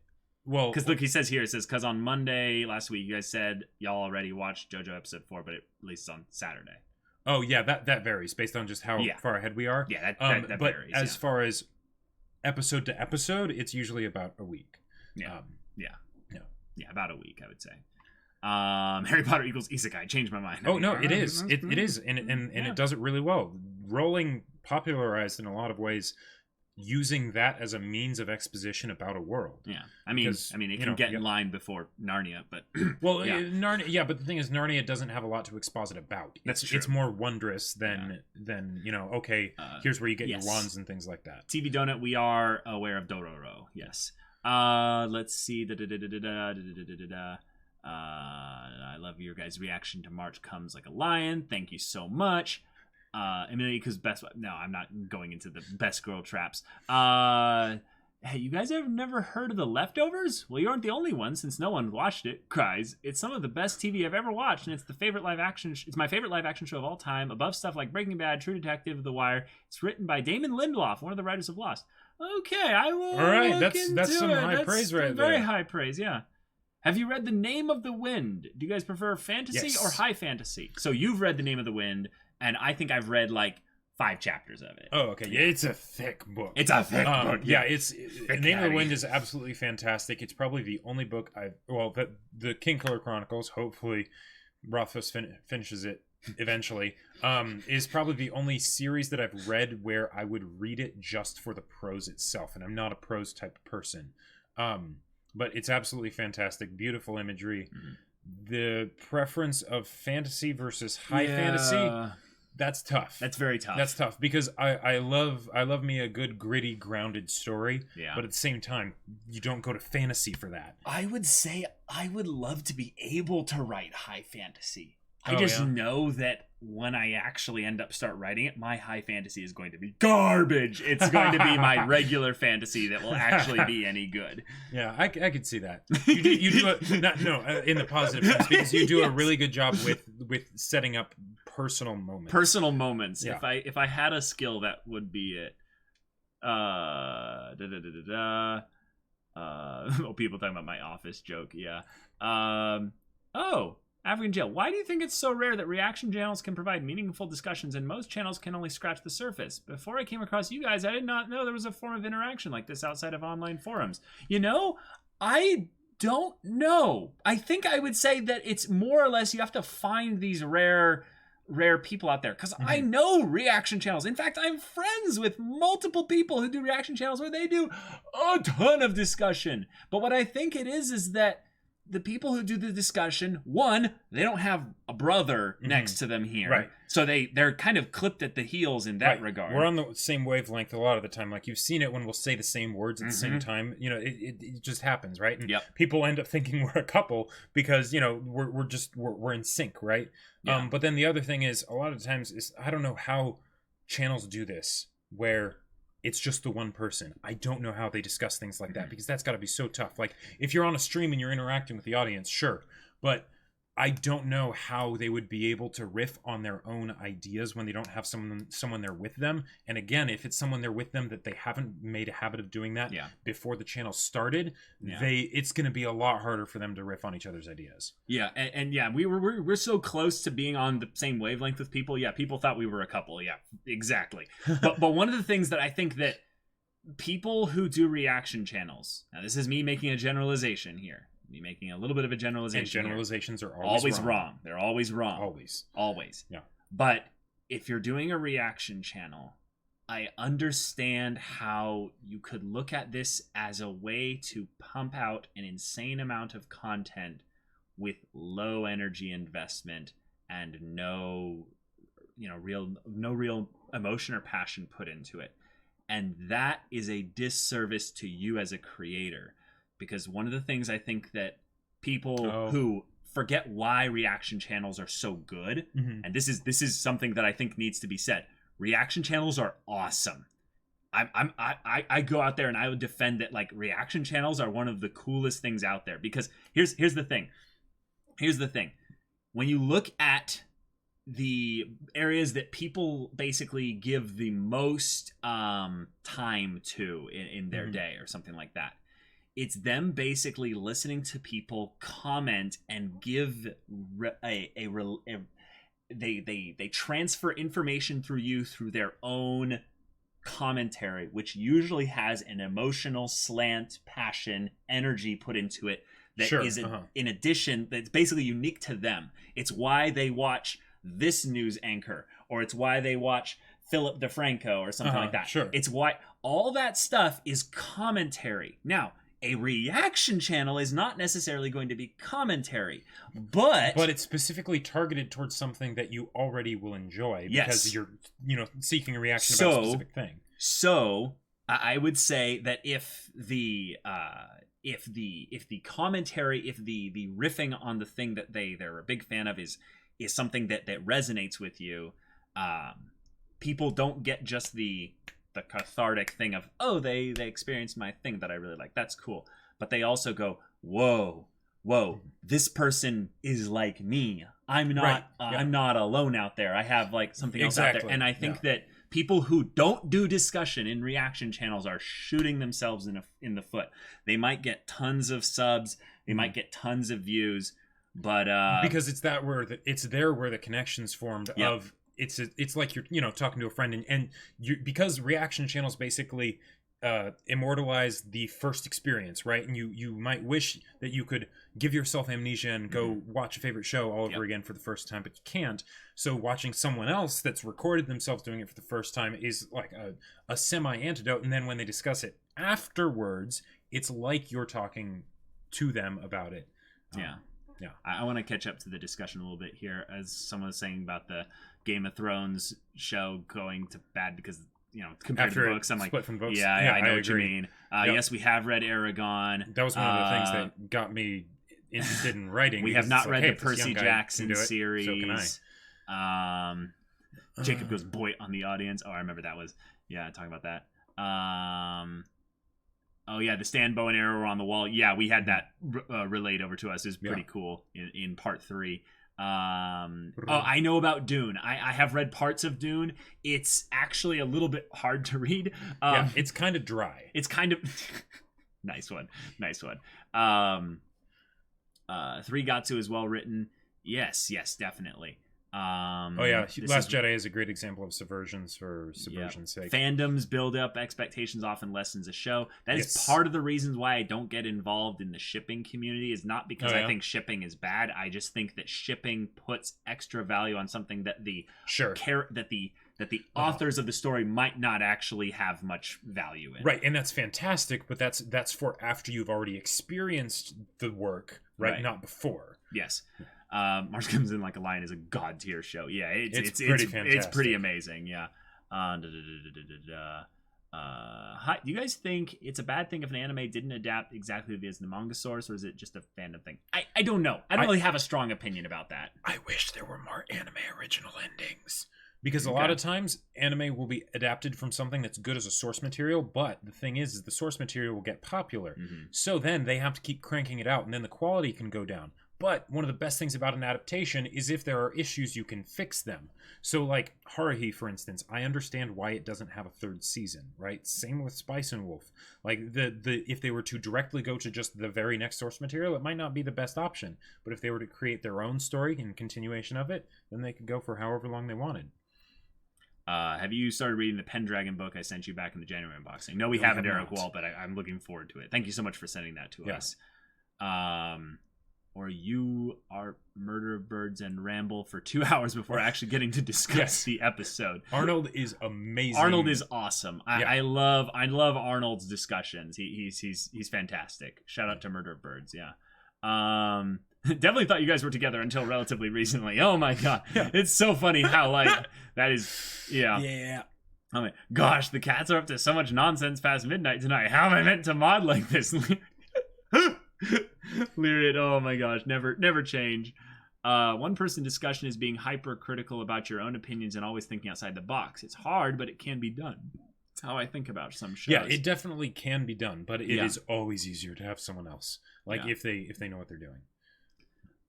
Well, because look, he says here, it says, because on Monday last week, you guys said y'all already watched JoJo episode 4, but it releases on Saturday. Oh, yeah, that varies based on just how far ahead we are. Yeah, that but varies. As far as episode to episode, it's usually about a week. Yeah. Yeah, about a week, I would say. Harry Potter equals isekai. Changed my mind. Oh, no, it is. It is, and it does it really well. Rowling popularized in a lot of ways using that as a means of exposition about a world. Yeah, I mean, it can get in line before Narnia, but well, Narnia. Yeah, but the thing is, Narnia doesn't have a lot to exposit about. That's true. It's more wondrous than okay, here's where you get your wands and things like that. TV Donut, we are aware of Dororo. Yes. Let's see. I love your guys' reaction to March Comes Like a Lion. Thank you so much. Amelia, because I'm not going into the best girl traps. Hey, you guys have never heard of The Leftovers? Well, you aren't the only one, since no one watched it. Cries. It's some of the best TV I've ever watched, and it's my favorite live action show of all time, above stuff like Breaking Bad, True Detective, The Wire. It's written by Damon Lindelof, one of the writers of Lost. Okay, I will. All right, that's some high praise right there. Very high praise, yeah. Have you read The Name of the Wind? Do you guys prefer fantasy or high fantasy? So you've read The Name of the Wind, and I think I've read like 5 chapters of it. Oh, okay. Yeah, it's a thick book. It's a thick book. Yeah, The Name of the Wind is absolutely fantastic. It's probably the only book the King Killer Chronicles, hopefully Rothfuss finishes it eventually, is probably the only series that I've read where I would read it just for the prose itself, and I'm not a prose type of person. But it's absolutely fantastic. Beautiful imagery. Mm-hmm. The preference of fantasy versus high fantasy, that's tough. That's very tough. That's tough because I love me a good gritty grounded story. Yeah. But at the same time, you don't go to fantasy for that. I would say I would love to be able to write high fantasy. I just know that when I actually end up start writing it, my high fantasy is going to be garbage. It's going to be my regular fantasy that will actually be any good. Yeah, I could see that. You do in the positive sense, because you do a really good job with setting up personal moments. Personal moments. Yeah. If I had a skill, that would be it. People talking about my office joke. Yeah. African Jail. Why do you think it's so rare that reaction channels can provide meaningful discussions and most channels can only scratch the surface? Before I came across you guys, I did not know there was a form of interaction like this outside of online forums. I don't know. I think I would say that it's more or less you have to find these rare people out there, because I know reaction channels. In fact, I'm friends with multiple people who do reaction channels where they do a ton of discussion. But what I think it is that the people who do the discussion, one, they don't have a brother next to them here. Right. So they're kind of clipped at the heels in that regard. We're on the same wavelegth a lot of the time. Like, you've seen it when we'll say the same words at the same time. It just happens, right? And people end up thinking we're a couple because, we're in sync, right? Yeah. But then the other thing is, a lot of times, I don't know how channels do this, where it's just the one person. I don't know how they discuss things like that, because that's got to be so tough. Like, if you're on a stream and you're interacting with the audience, sure. But I don't know how they would be able to riff on their own ideas when they don't have someone there with them. And again, if it's someone there with them that they haven't made a habit of doing that before the channel started, it's going to be a lot harder for them to riff on each other's ideas. Yeah, and we're so close to being on the same wavelength with people. Yeah, people thought we were a couple. Yeah, exactly. but one of the things that I think that people who do reaction channels, now this is me making a generalization here. Making a little bit of a generalization. And generalizations are always wrong. They're always wrong. Always. Yeah. But if you're doing a reaction channel, I understand how you could look at this as a way to pump out an insane amount of content with low energy investment and no real emotion or passion put into it. And that is a disservice to you as a creator. Because one of the things I think that people who forget why reaction channels are so good, and this is something that I think needs to be said. Reaction channels are awesome. I go out there and I would defend that, like, reaction channels are one of the coolest things out there, because here's the thing. When you look at the areas that people basically give the most time to in their day or something like that, it's them basically listening to people comment and give they transfer information through you through their own commentary, which usually has an emotional slant, passion, energy put into it that is in addition, that's basically unique to them. It's why they watch this news anchor, or it's why they watch Philip DeFranco or something like that. Sure. It's why all that stuff is commentary. Now, a reaction channel is not necessarily going to be commentary, but it's specifically targeted towards something that you already will enjoy because you're, seeking a reaction about a specific thing. So I would say that if the commentary, if the riffing on the thing that they're a big fan of is something that resonates with you, people don't get just the cathartic thing of, oh, they experienced my thing that I really like. That's cool. But they also go, whoa, this person is like me. I'm not I'm not alone out there. I have like something else out there. And I think that people who don't do discussion in reaction channels are shooting themselves in the foot. They might get tons of subs, they might get tons of views, but because it's where the connection's formed of it's like you're talking to a friend and you, because reaction channels basically immortalize the first experience, right? And you might wish that you could give yourself amnesia and go watch a favorite show all over again for the first time, but you can't. So watching someone else that's recorded themselves doing it for the first time is like a semi-antidote. And then when they discuss it afterwards, it's like you're talking to them about it. Yeah. I want to catch up to the discussion a little bit here, as someone was saying about the Game of Thrones show going to bad because, compared to the books, I'm like, split from books. Yeah, I know what you mean. Yes, we have read Aragon. That was one of the things that got me interested in writing. We have not read the Percy Jackson series. So can I. Jacob goes Boy on the audience. Oh, I remember that was talking about that. Oh yeah, the stand bow and arrow on the wall. Yeah, we had that relayed over to us. It was pretty cool in part 3. I know about Dune. I have read parts of Dune. It's actually a little bit hard to read. It's kind of dry. It's kind of nice one. 3 Gatsu is well written. Yes, definitely. Last Jedi is a great example of subversions for subversion's sake. Fandoms build up expectations, often lessens a show. That is part of the reasons why I don't get involved in the shipping community, is not because I think shipping is bad. I just think that shipping puts extra value on something that the authors of the story might not actually have much value in. Right, and that's fantastic, but that's for after you've already experienced the work, right? Not before. Yes. Mars Comes In Like a Lion is a god tier show. Yeah, it's pretty fantastic. It's pretty amazing. Yeah. Do you guys think it's a bad thing if an anime didn't adapt exactly as the manga source, or is it just a fandom thing? I don't know. I don't really have a strong opinion about that. I wish there were more anime original endings. Because a lot of times, anime will be adapted from something that's good as a source material, but the thing is the source material will get popular. So then they have to keep cranking it out, and then the quality can go down. But one of the best things about an adaptation is if there are issues, you can fix them. So like Haruhi, for instance, I understand why it doesn't have a 3rd season, right? Same with Spice and Wolf. Like if they were to directly go to just the very next source material, it might not be the best option. But if they were to create their own story and continuation of it, then they could go for however long they wanted. Have you started reading the Pendragon book I sent you back in the January unboxing? No, we haven't, Eric Walt, but I'm looking forward to it. Thank you so much for sending that to us. Or you are murder birds and ramble for 2 hours before actually getting to discuss the episode. Arnold is amazing. Arnold is awesome. I love Arnold's discussions. He's fantastic. Shout out to Murder Birds. Yeah. Definitely thought you guys were together until relatively recently. Oh my god, it's so funny how that is. Yeah. I mean, gosh, the cats are up to so much nonsense past midnight tonight. How am I meant to mod like this? Lyric, oh my gosh, never change. One person discussion is being hypercritical about your own opinions and always thinking outside the box. It's hard, but it can be done. That's how I think about some shows. Yeah, it definitely can be done, but it is always easier to have someone else, if they know what they're doing.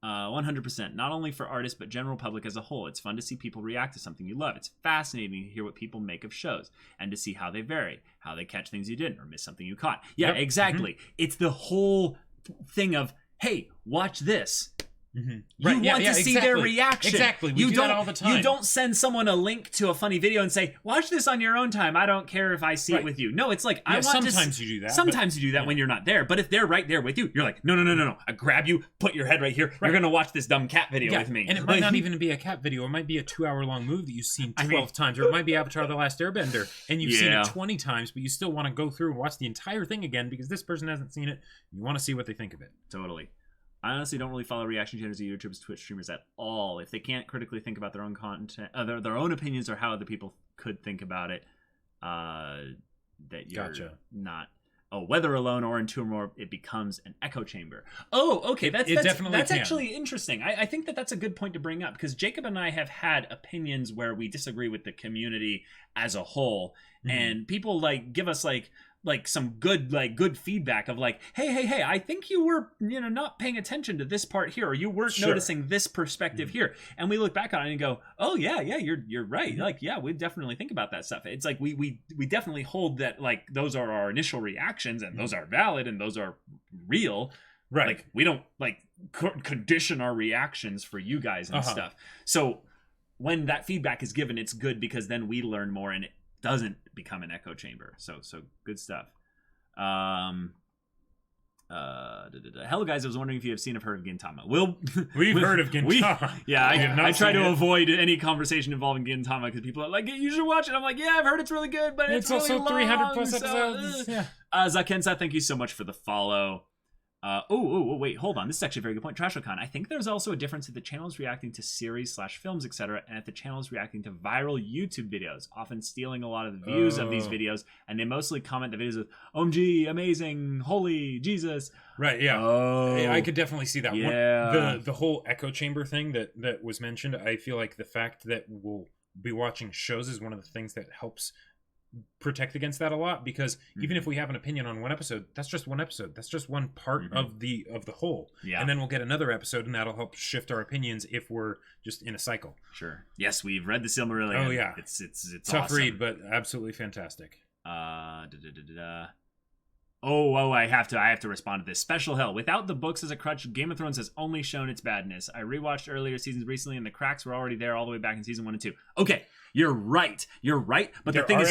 100%. Not only for artists, but general public as a whole. It's fun to see people react to something you love. It's fascinating to hear what people make of shows and to see how they vary, how they catch things you didn't or miss something you caught. Yeah, yep. Exactly. Mm-hmm. It's the whole thing of, hey, watch this. Mm-hmm. You want to see their reaction. Exactly. We do that all the time. You don't send someone a link to a funny video and say, watch this on your own time. I don't care if I see it with you. No, it's like, I want sometimes you do that. Sometimes you do that when you're not there. But if they're right there with you, you're like, no. I grab you, put your head right here. Right. You're going to watch this dumb cat video with me. And it might not even be a cat video. It might be a 2-hour-long movie that you've seen 12 times. Or it might be Avatar The Last Airbender. And you've seen it 20 times, but you still want to go through and watch the entire thing again because this person hasn't seen it. You want to see what they think of it. Totally. I honestly don't really follow reaction channels of YouTubers, Twitch streamers at all. If they can't critically think about their own content, their own opinions or how other people could think about it, that you're not. Oh, whether alone or in two or more, it becomes an echo chamber. Oh, okay, that's actually interesting. I think that's a good point to bring up because Jacob and I have had opinions where we disagree with the community as a whole, and people give us some good feedback of hey, I think you were not paying attention to this part here, or you weren't noticing this perspective here, and we look back on it and go, oh yeah, you're right. We definitely think about that stuff. It's like we definitely hold that those are our initial reactions and those are valid and those are real. Right. We don't condition our reactions for you guys and stuff. So when that feedback is given, it's good because then we learn more and it doesn't become an echo chamber. So good stuff. Hello guys, I was wondering if you have seen or heard of Gintama. We've heard of Gintama. I try to avoid any conversation involving Gintama because people are like, you should watch it. I'm like, yeah, I've heard it's really good, but it's really also long, 300 plus episodes. Zakensa, thank you so much for the follow. Wait, hold on. This is actually a very good point. TrashOCon. I think there's also a difference if the channel is reacting to series/films, etc., and if the channel is reacting to viral YouTube videos, often stealing a lot of the views of these videos, and they mostly comment the videos with OMG, amazing, holy, Jesus. Right, yeah. I could definitely see that. Yeah. The whole echo chamber thing that was mentioned, I feel like the fact that we'll be watching shows is one of the things that helps protect against that a lot, because even if we have an opinion on one episode, that's just one episode, that's just one part of the whole, and then we'll get another episode and that'll help shift our opinions if we're just in a cycle. Sure. Yes, we've read the Silmarillion. Oh yeah, it's tough awesome. read, but absolutely fantastic. I have to respond to this. Special hell. Without the books as a crutch, Game of Thrones has only shown its badness. I rewatched earlier seasons recently and the cracks were already there all the way back in season 1 and 2. Okay, you're right. But the thing is,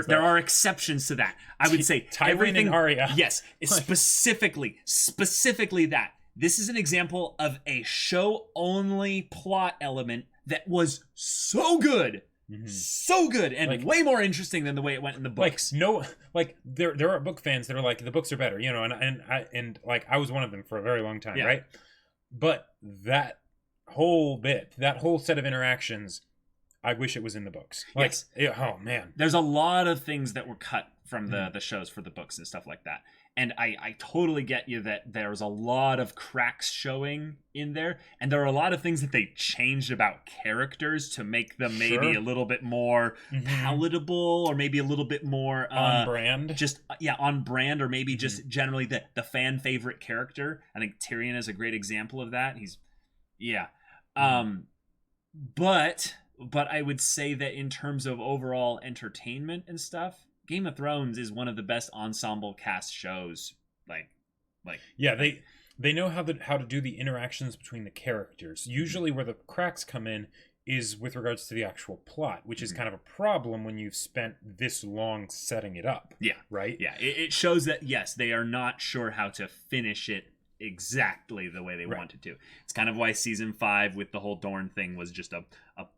there are exceptions to that. I would say Tywin and Arya. Yes, specifically that. This is an example of a show-only plot element that was so good. So good and way more interesting than the way it went in the books. There are book fans that are like, the books are better, and I was one of them for a very long time, right? But that whole set of interactions, I wish it was in the books. Oh man, there's a lot of things that were cut from the shows for the books and stuff like that. And I totally get you that there's a lot of cracks showing in there. And there are a lot of things that they changed about characters to make them maybe a little bit more palatable, or maybe a little bit more on brand. On brand, or maybe just generally the fan favorite character. I think Tyrion is a great example of that. But I would say that in terms of overall entertainment and stuff, Game of Thrones is one of the best ensemble cast shows. They know how to do the interactions between the characters. Usually where the cracks come in is with regards to the actual plot, which is kind of a problem when you've spent this long setting it up. Yeah. Right? Yeah. It shows that, yes, they are not sure how to finish it exactly the way they wanted to. It's kind of why season 5 with the whole Dorne thing was just a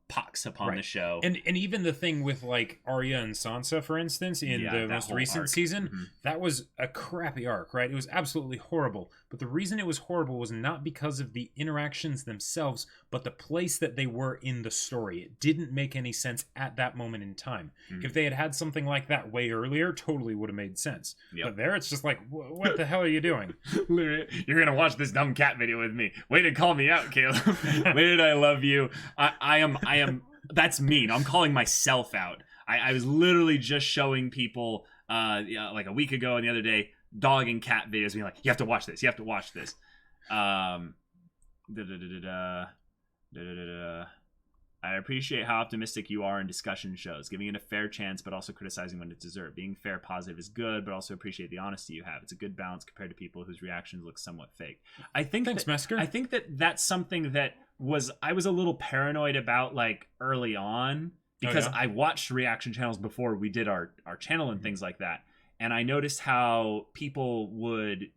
pox upon the show. And even the thing with Arya and Sansa, for instance, in the most recent season, that was a crappy arc, right? It was absolutely horrible. But the reason it was horrible was not because of the interactions themselves, but the place that they were in the story. It didn't make any sense at that moment in time. If they had something like that way earlier, totally would have made sense. But there it's just like, what the hell are you doing? You're gonna watch this dumb cat video with me. Way to call me out, Caleb. Way did I love you. I am that's mean. I'm calling myself out. I was literally just showing people like a week ago and the other day dog and cat videos being like, you have to watch this. I appreciate how optimistic you are in discussion shows, giving it a fair chance, but also criticizing when it's deserved. Being fair, positive is good, but also appreciate the honesty you have. It's a good balance compared to people whose reactions look somewhat fake. I think Thanks, Mesker. I think that that's something that I was a little paranoid about, like, early on, because I watched reaction channels before we did our channel and things like that, and I noticed how people would,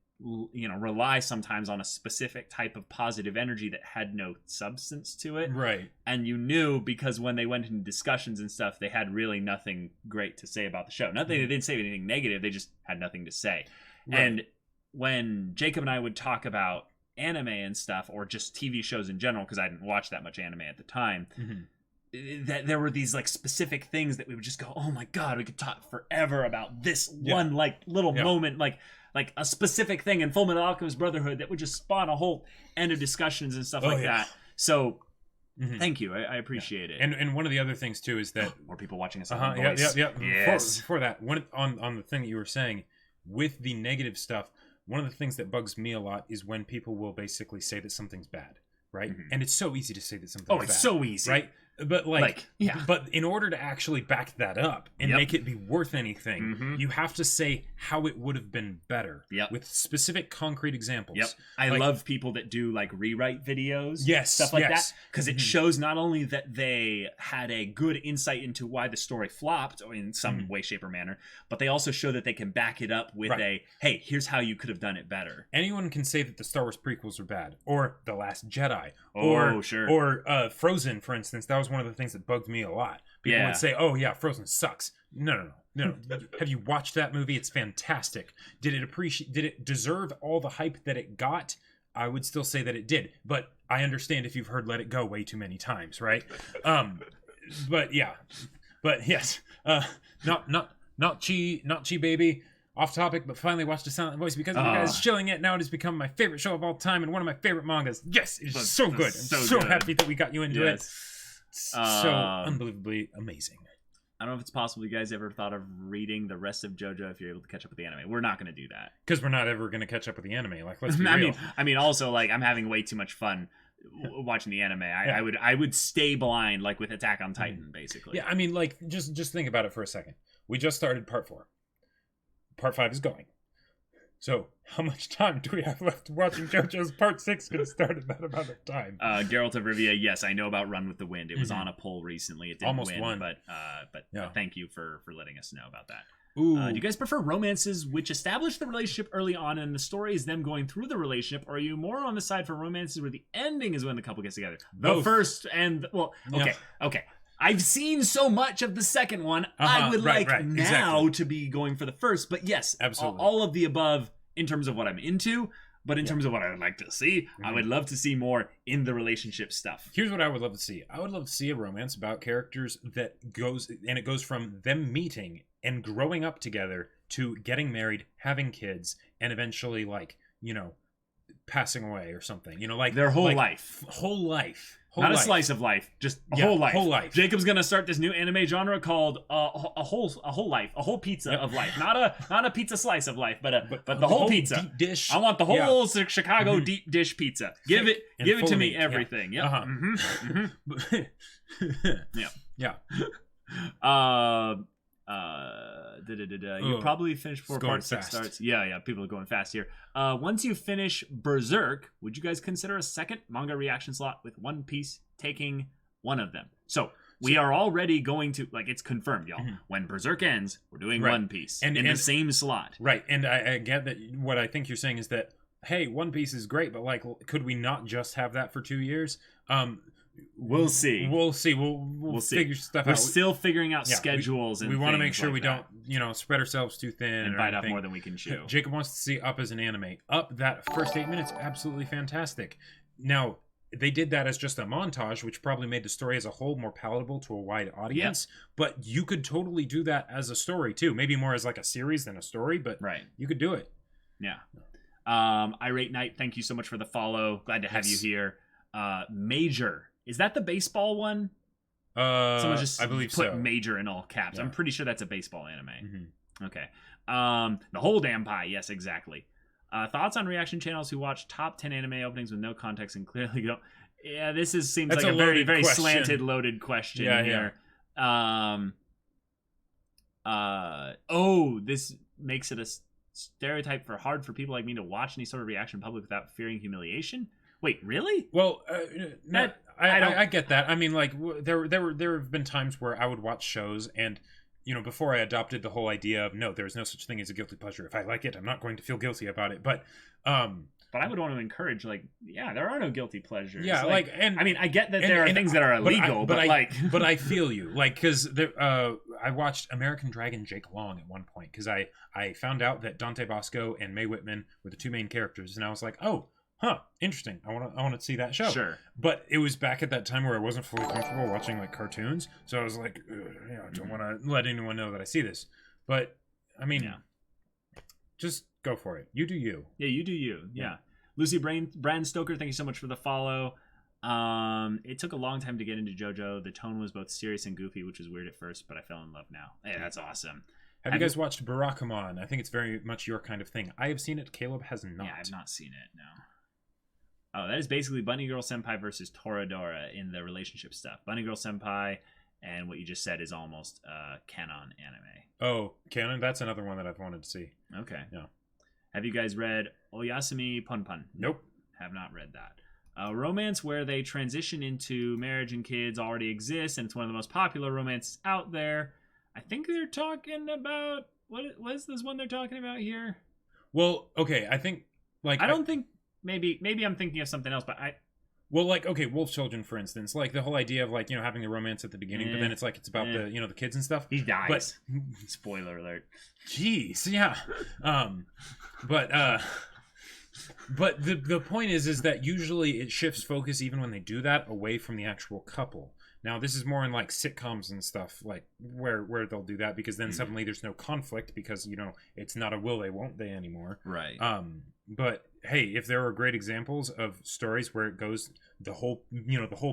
you know, rely sometimes on a specific type of positive energy that had no substance to it. Right. And you knew, because when they went into discussions and stuff, they had really nothing great to say about the show. Not that they didn't say anything negative, they just had nothing to say. Right. And when Jacob and I would talk about anime and stuff, or just TV shows in general, because I didn't watch that much anime at the time, that there were these, like, specific things that we would just go, oh my god, we could talk forever about this one, like, little moment, like a specific thing in Full Metal Alchemist Brotherhood that would just spawn a whole end of discussions and stuff that. So thank you. I appreciate it. And one of the other things too is that more people watching us on voice. Yes. Before that, on the thing that you were saying with the negative stuff, one of the things that bugs me a lot is when people will basically say that something's bad, right? And it's so easy to say that something's bad. Oh, it's so easy. Right? But but in order to actually back that up and make it be worth anything, you have to say how it would have been better with specific concrete examples. I love people that do, like, rewrite videos, stuff like that, because it shows not only that they had a good insight into why the story flopped, or in some way, shape, or manner, but they also show that they can back it up with hey, here's how you could have done it better. Anyone can say that the Star Wars prequels are bad, or The Last Jedi, or Frozen, for instance. That was one of the things that bugged me a lot. People would say, oh yeah, Frozen sucks. No. Have you watched that movie? It's fantastic. Did it deserve all the hype that it got? I would still say that it did, but I understand if you've heard Let It Go way too many times, right? But yes, not Chi Baby. Off topic, but finally watched A Silent Voice because of you guys shilling it. Now it has become my favorite show of all time and one of my favorite mangas. Yes, it's so good. I'm so happy that we got you into it. So unbelievably amazing. I don't know if it's possible you guys ever thought of reading the rest of JoJo if you're able to catch up with the anime. We're not going to do that. Because we're not ever going to catch up with the anime. Like, let's be real. I mean, also, like, I'm having way too much fun watching the anime. I would stay blind, like with Attack on Titan, basically. Yeah, I mean, like, just think about it for a second. We just started part 4. Part 5 is going. So, how much time do we have left watching JoJo's Part 6 could start at that amount of time? Geralt of Rivia, yes, I know about Run with the Wind. It was on a poll recently. It didn't almost win, won. but thank you for letting us know about that. Ooh. Do you guys prefer romances which establish the relationship early on and the story is them going through the relationship, or are you more on the side for romances where the ending is when the couple gets together? Both. The first and, okay. I've seen so much of the second one. I would now to be going for the first. But yes, absolutely, all of the above in terms of what I'm into. But in terms of what I would like to see, I would love to see more in the relationship stuff. Here's what I would love to see. I would love to see a romance about characters that goes from them meeting and growing up together to getting married, having kids, and eventually, like, you know, passing away or something. You know, like their whole life. Not a slice of life, just a whole life. Jacob's gonna start this new anime genre called a whole life, a whole pizza of life. Not a pizza slice of life, but the whole pizza deep dish. I want the whole Chicago deep dish pizza. Give it to me, everything. Yeah. Yeah. You probably finished before part 6 starts. Yeah, people are going fast here. Once you finish Berserk, would you guys consider a second manga reaction slot with One Piece taking one of them? So we are already going to, like, it's confirmed, y'all. When Berserk ends, we're doing One Piece in the same slot. Right, and I get that. What I think you're saying is that, hey, One Piece is great, but, like, could we not just have that for 2 years? We'll see. We'll figure stuff out. We're still figuring out schedules. We want to make sure we don't, spread ourselves too thin and bite off more than we can chew. Jacob wants to see Up as an anime. Up, that first 8 minutes, absolutely fantastic. Now, they did that as just a montage, which probably made the story as a whole more palatable to a wide audience. But you could totally do that as a story too. Maybe more as like a series than a story, but you could do it. Yeah. Irate Knight, thank you so much for the follow. Glad to have you here. Major. Is that the baseball one? Someone just I believe put so. Major in all caps. I'm pretty sure that's a baseball anime. Okay. The whole damn pie. Yes, exactly. Thoughts on reaction channels who watch top 10 anime openings with no context and clearly don't. Yeah, seems That's like a very, very question. slanted, loaded question here. This makes it a stereotype hard for people like me to watch any sort of reaction in public without fearing humiliation. Wait, really? Well, I get that. I mean, like there have been times where I would watch shows and, before I adopted the whole idea of no, there's no such thing as a guilty pleasure. If I like it, I'm not going to feel guilty about it. But I would want to encourage, there are no guilty pleasures. Yeah, and I mean, I get that there are things that are illegal, but I feel you, because I watched American Dragon Jake Long at one point because I found out that Dante Bosco and Mae Whitman were the two main characters, and I was like, oh, interesting. I want to see that show. Sure. But it was back at that time where I wasn't fully comfortable watching cartoons, so I was like, I don't want to let anyone know that I see this. But I mean, just go for it. You do you. Yeah, you do you. Yeah. Lucy Brand Stoker, thank you so much for the follow. It took a long time to get into JoJo. The tone was both serious and goofy, which was weird at first, but I fell in love now. Hey, that's awesome. Have you guys watched Barakamon? I think it's very much your kind of thing. I have seen it. Caleb has not. Yeah, I've not seen it, no. Oh, that is basically Bunny Girl Senpai versus Toradora in the relationship stuff. Bunny Girl Senpai and what you just said is almost canon anime. Oh, canon? That's another one that I've wanted to see. Okay. Yeah. Have you guys read Oyasumi Punpun? Nope. Have not read that. A romance where they transition into marriage and kids already exists, and it's one of the most popular romances out there. I think they're talking about... What is this one they're talking about here? Well, okay, I think... I don't think... Maybe I'm thinking of something else, but Well, Wolf Children, for instance, the whole idea of having the romance at the beginning, but then it's about the the kids and stuff. He dies. But, spoiler alert. Jeez, yeah. But the point is that usually it shifts focus even when they do that away from the actual couple. Now this is more in sitcoms and stuff where they'll do that because then suddenly there's no conflict because it's not a will they won't they anymore. Right. But hey, if there are great examples of stories where it goes the whole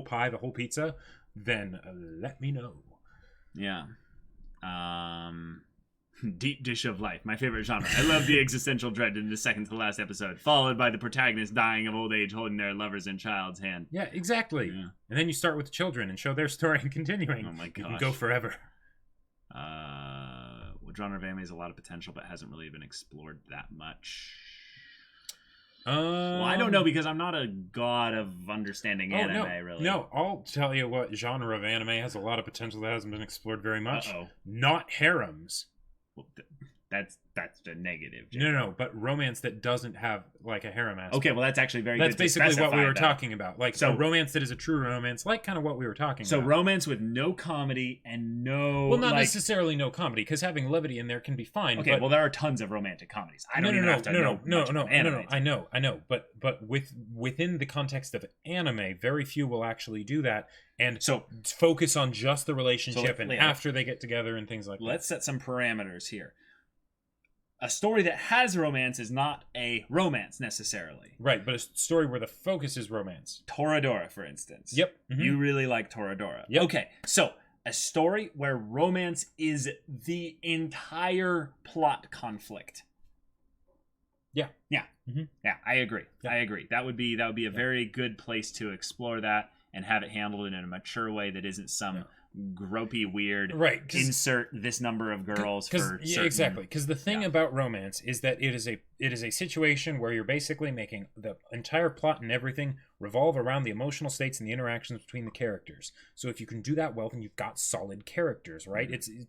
pie, the whole pizza, then let me know. Yeah. Deep dish of life, my favorite genre. I love the existential dread in the second to last episode, followed by the protagonist dying of old age holding their lover's and child's hand. Yeah, exactly. Yeah. And then you start with children and show their story and continuing. Oh my gosh. You can go forever. What genre of anime has a lot of potential but hasn't really been explored that much? Well, I don't know because I'm not a god of understanding anime, really. No, I'll tell you what genre of anime has a lot of potential that hasn't been explored very much. Uh-oh. Not harems. Well, that's a negative. No, but romance that doesn't have a harem aspect. Okay, well that's actually very good. That's basically what we were talking about. A romance that is a true romance, kind of what we were talking about. So romance with no comedy and no... Well, not necessarily no comedy, because having levity in there can be fine. Okay, well there are tons of romantic comedies. I don't even have to know much about anime. I know. But within the context of anime, very few will actually do that. And so focus on just the relationship after they get together and things like that. Let's set some parameters here. A story that has romance is not a romance necessarily. Right, but a story where the focus is romance. Toradora, for instance. Yep. Mm-hmm. You really like Toradora. Yep. Okay, so a story where romance is the entire plot conflict. Yeah. Yeah. Mm-hmm. Yeah, I agree. Yeah. I agree. That would be a very good place to explore that and have it handled in a mature way that isn't some gropey weird insert this number of girls for certain. Exactly, because the thing about romance is that it is a situation where you're basically making the entire plot and everything revolve around the emotional states and the interactions between the characters. So if you can do that well, then you've got solid characters, right? Mm-hmm.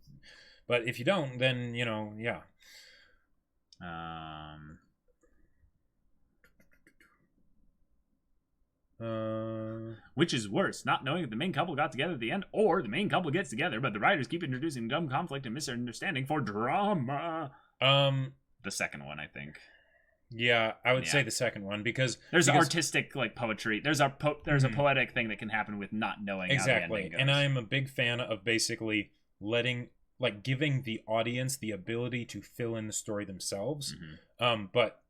But if you don't, then which is worse, not knowing that the main couple got together at the end, or the main couple gets together, but the writers keep introducing dumb conflict and misunderstanding for drama? The second one, I think. Yeah, I would say the second one because there's artistic poetry. There's a poetic thing that can happen with not knowing how the ending goes. And I'm a big fan of basically giving the audience the ability to fill in the story themselves. Mm-hmm. But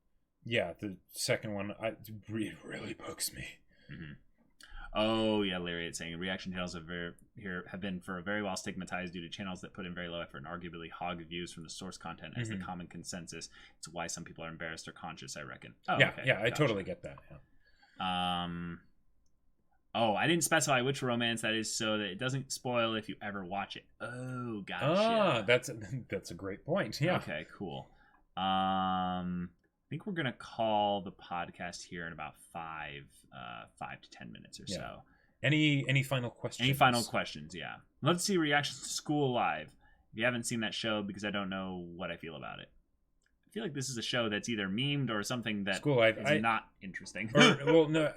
yeah, the second one it really bugs me. Mm-hmm. Oh yeah, Lariat saying reaction channels have been for a very while stigmatized due to channels that put in very low effort and arguably hog views from the source content as the common consensus. It's why some people are embarrassed or conscious, I reckon. Oh, yeah, okay. Yeah, I totally get that. Yeah. Oh, I didn't specify which romance that is so that it doesn't spoil if you ever watch it. Oh, gotcha. Ah, that's a great point. Yeah. Okay, cool. I think we're gonna call the podcast here in about 5 to 10 minutes or so. Any final questions? Any final questions? Yeah. Let's see reactions to School Live. If you haven't seen that show, because I don't know what I feel about it. I feel like this is a show that's either memed or something that School Live is not interesting. Well, no,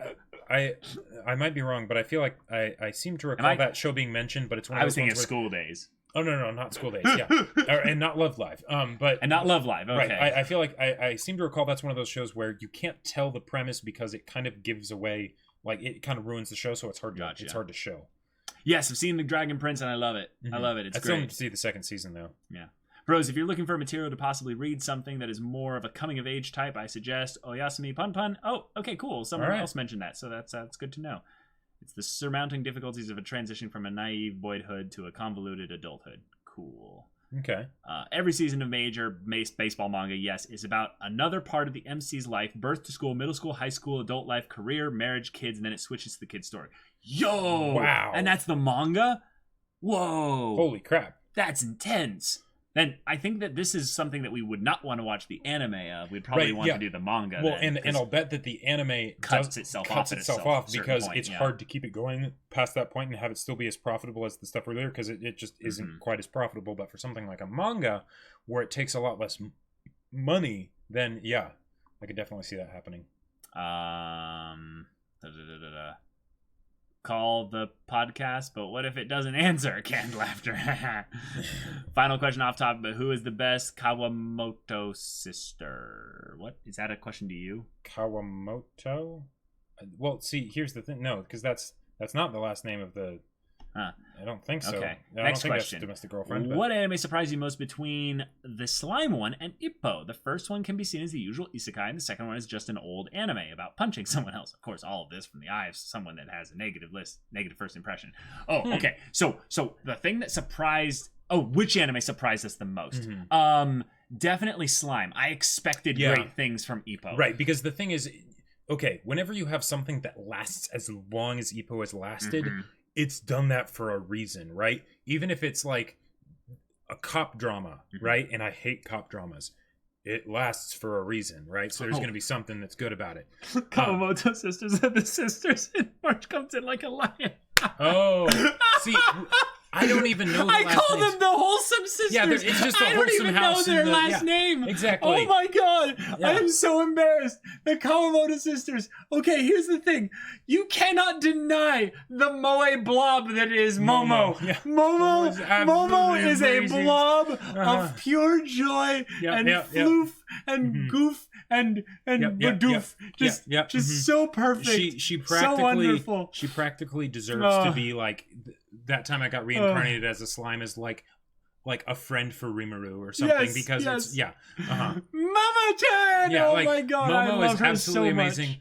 I might be wrong, but I feel like I seem to recall that show being mentioned, but it's one of those. I was thinking of School Days. Oh no, not School Days. Yeah, and not Love Live. And not Love Live. Okay. Right. I feel like I seem to recall that's one of those shows where you can't tell the premise because it kind of gives away, like it kind of ruins the show, so it's hard to show. Yes, I've seen The Dragon Prince and I love it. I love it. It's great. I still need to see the second season though. Yeah. Bros, if you're looking for material to possibly read something that is more of a coming of age type, I suggest Oyasumi Pun Pun. Oh, okay, cool. Someone else mentioned that, so that's good to know. It's the surmounting difficulties of a transition from a naive boyhood to a convoluted adulthood. Cool. Okay. Every season of major baseball manga, yes, is about another part of the MC's life: birth to school, middle school, high school, adult life, career, marriage, kids, and then it switches to the kid's story. Yo! Wow. And that's the manga? Whoa. Holy crap. That's intense. Then I think that this is something that we would not want to watch the anime of. We'd probably want to do the manga. Well, and I'll bet that the anime cuts itself off because point, it's hard to keep it going past that point and have it still be as profitable as the stuff earlier, because it just isn't quite as profitable. But for something like a manga, where it takes a lot less money, then yeah, I could definitely see that happening. Call the podcast, but what if it doesn't answer? Canned laughter. Final question off topic, but who is the best Kawamoto sister? What is that a question to you? Kawamoto? Well, see, here's the thing. No, because that's not the last name of the. I don't think so. Okay. Next question. Domestic girlfriend. What anime surprised you most between the slime one and Ippo? The first one can be seen as the usual isekai, and the second one is just an old anime about punching someone else. Of course, all of this from the eye of someone that has a negative first impression. Oh, okay. So the thing that surprised. Oh, which anime surprised us the most? Definitely slime. I expected great things from Ippo. Right, because the thing is, okay, whenever you have something that lasts as long as Ippo has lasted. It's done that for a reason, right? Even if it's like a cop drama, right? And I hate cop dramas. It lasts for a reason, right? So there's going to be something that's good about it. Kawamoto sisters are the sisters, and March comes in like a lion. Oh, see, I don't even know. I call them the wholesome sisters. Yeah, it's just the wholesome house. I don't even know their last name. Exactly. Oh my god, I am so embarrassed. The Kawamoto sisters. Okay, here's the thing: you cannot deny the moe blob that is Momo. Yeah. Momo is a blob of pure joy and floof and goof and badoof. Just so perfect. She practically, so wonderful. She practically deserves to be like. That time I got reincarnated as a slime as like a friend for Rimuru or something because it's Mama-chan! Oh my god, Momo I love is her absolutely so amazing.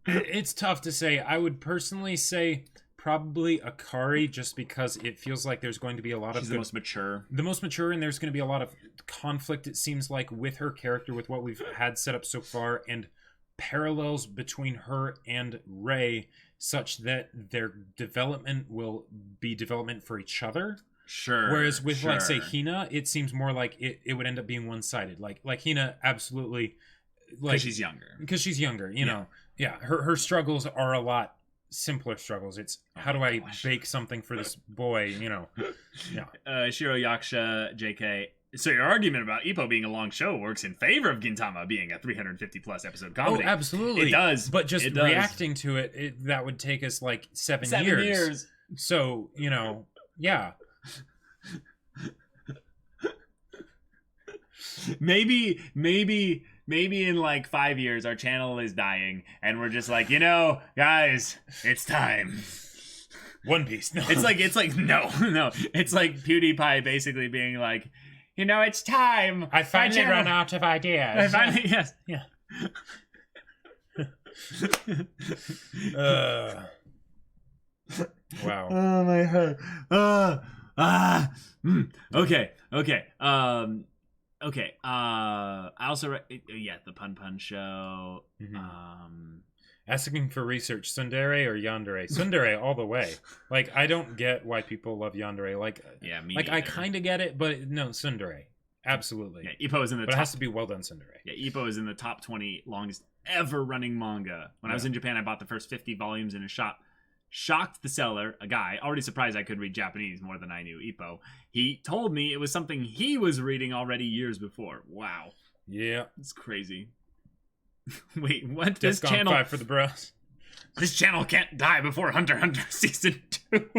It's tough to say. I would personally say probably Akari, just because it feels like there's going to be a lot of the most mature. The most mature, and there's going to be a lot of conflict, it seems like, with her character, with what we've had set up so far, and parallels between her and Rei, such that their development will be development for each other. Sure. Whereas with like say Hina, it seems more like it would end up being one-sided. Like Hina absolutely, like because she's younger. You know. Yeah. Her struggles are a lot simpler struggles. It's how do I bake something for this boy? You know. Yeah. Shiro Yakusha JK. So your argument about Ippo being a long show works in favor of Gintama being a 350-plus episode comedy. Oh, absolutely. It does. But just reacting to it, that would take us like 7 years. So, you know, yeah. Maybe in like 5 years our channel is dying and we're just like, guys, it's time. One Piece. No. It's like no. It's like PewDiePie basically being like, it's time. I finally run out of ideas. Yeah. Wow. Oh my head. Okay. Okay. I also the Pun Show. Mm-hmm. Asking for research, tsundere or yandere? Tsundere all the way. Like, I don't get why people love yandere. Like, me like neither. I kind of get it, but no, tsundere. Absolutely. Yeah, Ippo is in the but top, it has to be well done tsundere. Yeah, Ippo is in the top 20 longest ever running manga. When I was in Japan, I bought the first 50 volumes in a shop. Shocked the seller, a guy, already surprised I could read Japanese more than I knew Ippo. He told me it was something he was reading already years before. Wow. Yeah. It's crazy. Wait, what? This channel 5 for the bros. This channel can't die before Hunter x Hunter season 2.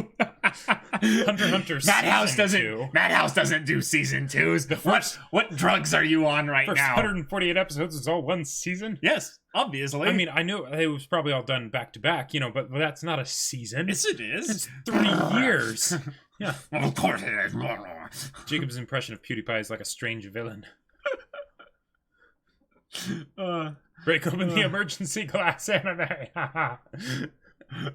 Hunter x Hunter Madhouse doesn't do season 2s. What drugs are you on right now? 148 episodes is all one season? Yes, obviously. I mean, I knew it was probably all done back to back, but that's not a season. Yes, it is. It's 3 years. Yeah. Of course it is. Jacob's impression of PewDiePie is like a strange villain. Break open the emergency glass anime.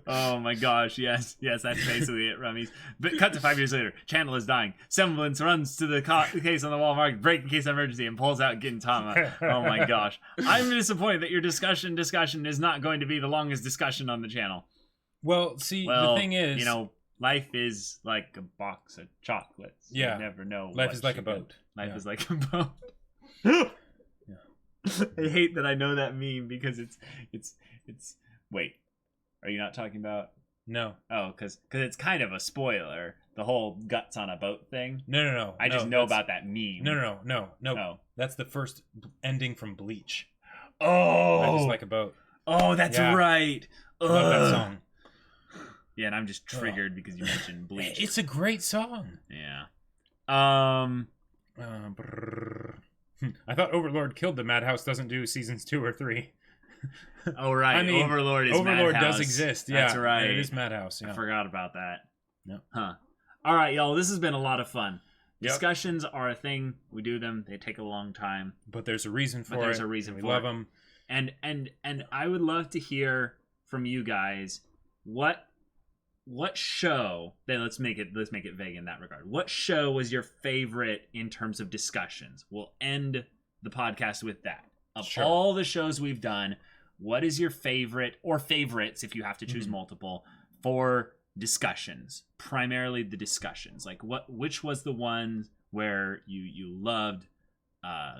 Oh my gosh, yes, that's basically it, Rummies. But cut to 5 years later, Channel is dying. Semblance runs to the case on the wall marked break in case of emergency and pulls out Gintama. Oh my gosh. I'm disappointed that your discussion is not going to be the longest discussion on the channel. Well, see, the thing is... life is like a box of chocolates. Yeah. You never know. Life is like a boat. Life is like a boat. I hate that I know that meme because it's wait, are you not talking about? No. Oh, because it's kind of a spoiler, the whole guts on a boat thing. No. I just know about that meme. No. Oh. That's the first ending from Bleach. Oh, Life is like a boat. Oh, that's right. Love that song. Yeah, and I'm just triggered because you mentioned Bleach. It's a great song. Yeah. I thought Overlord killed the Madhouse doesn't do seasons 2 or 3. Oh, right. I mean, Overlord does exist. Yeah, that's right. It is Madhouse. Yeah. I forgot about that. Yep. Huh. All right, y'all. This has been a lot of fun. Yep. Discussions are a thing. We do them. They take a long time. But there's a reason for it. There's a reason for it. We love them. And I would love to hear from you guys what show, then let's make it vague in that regard. What show was your favorite in terms of discussions? We'll end the podcast with that. Of all the shows we've done, what is your favorite or favorites, if you have to choose multiple, for discussions? Primarily the discussions. Like which was the one where you loved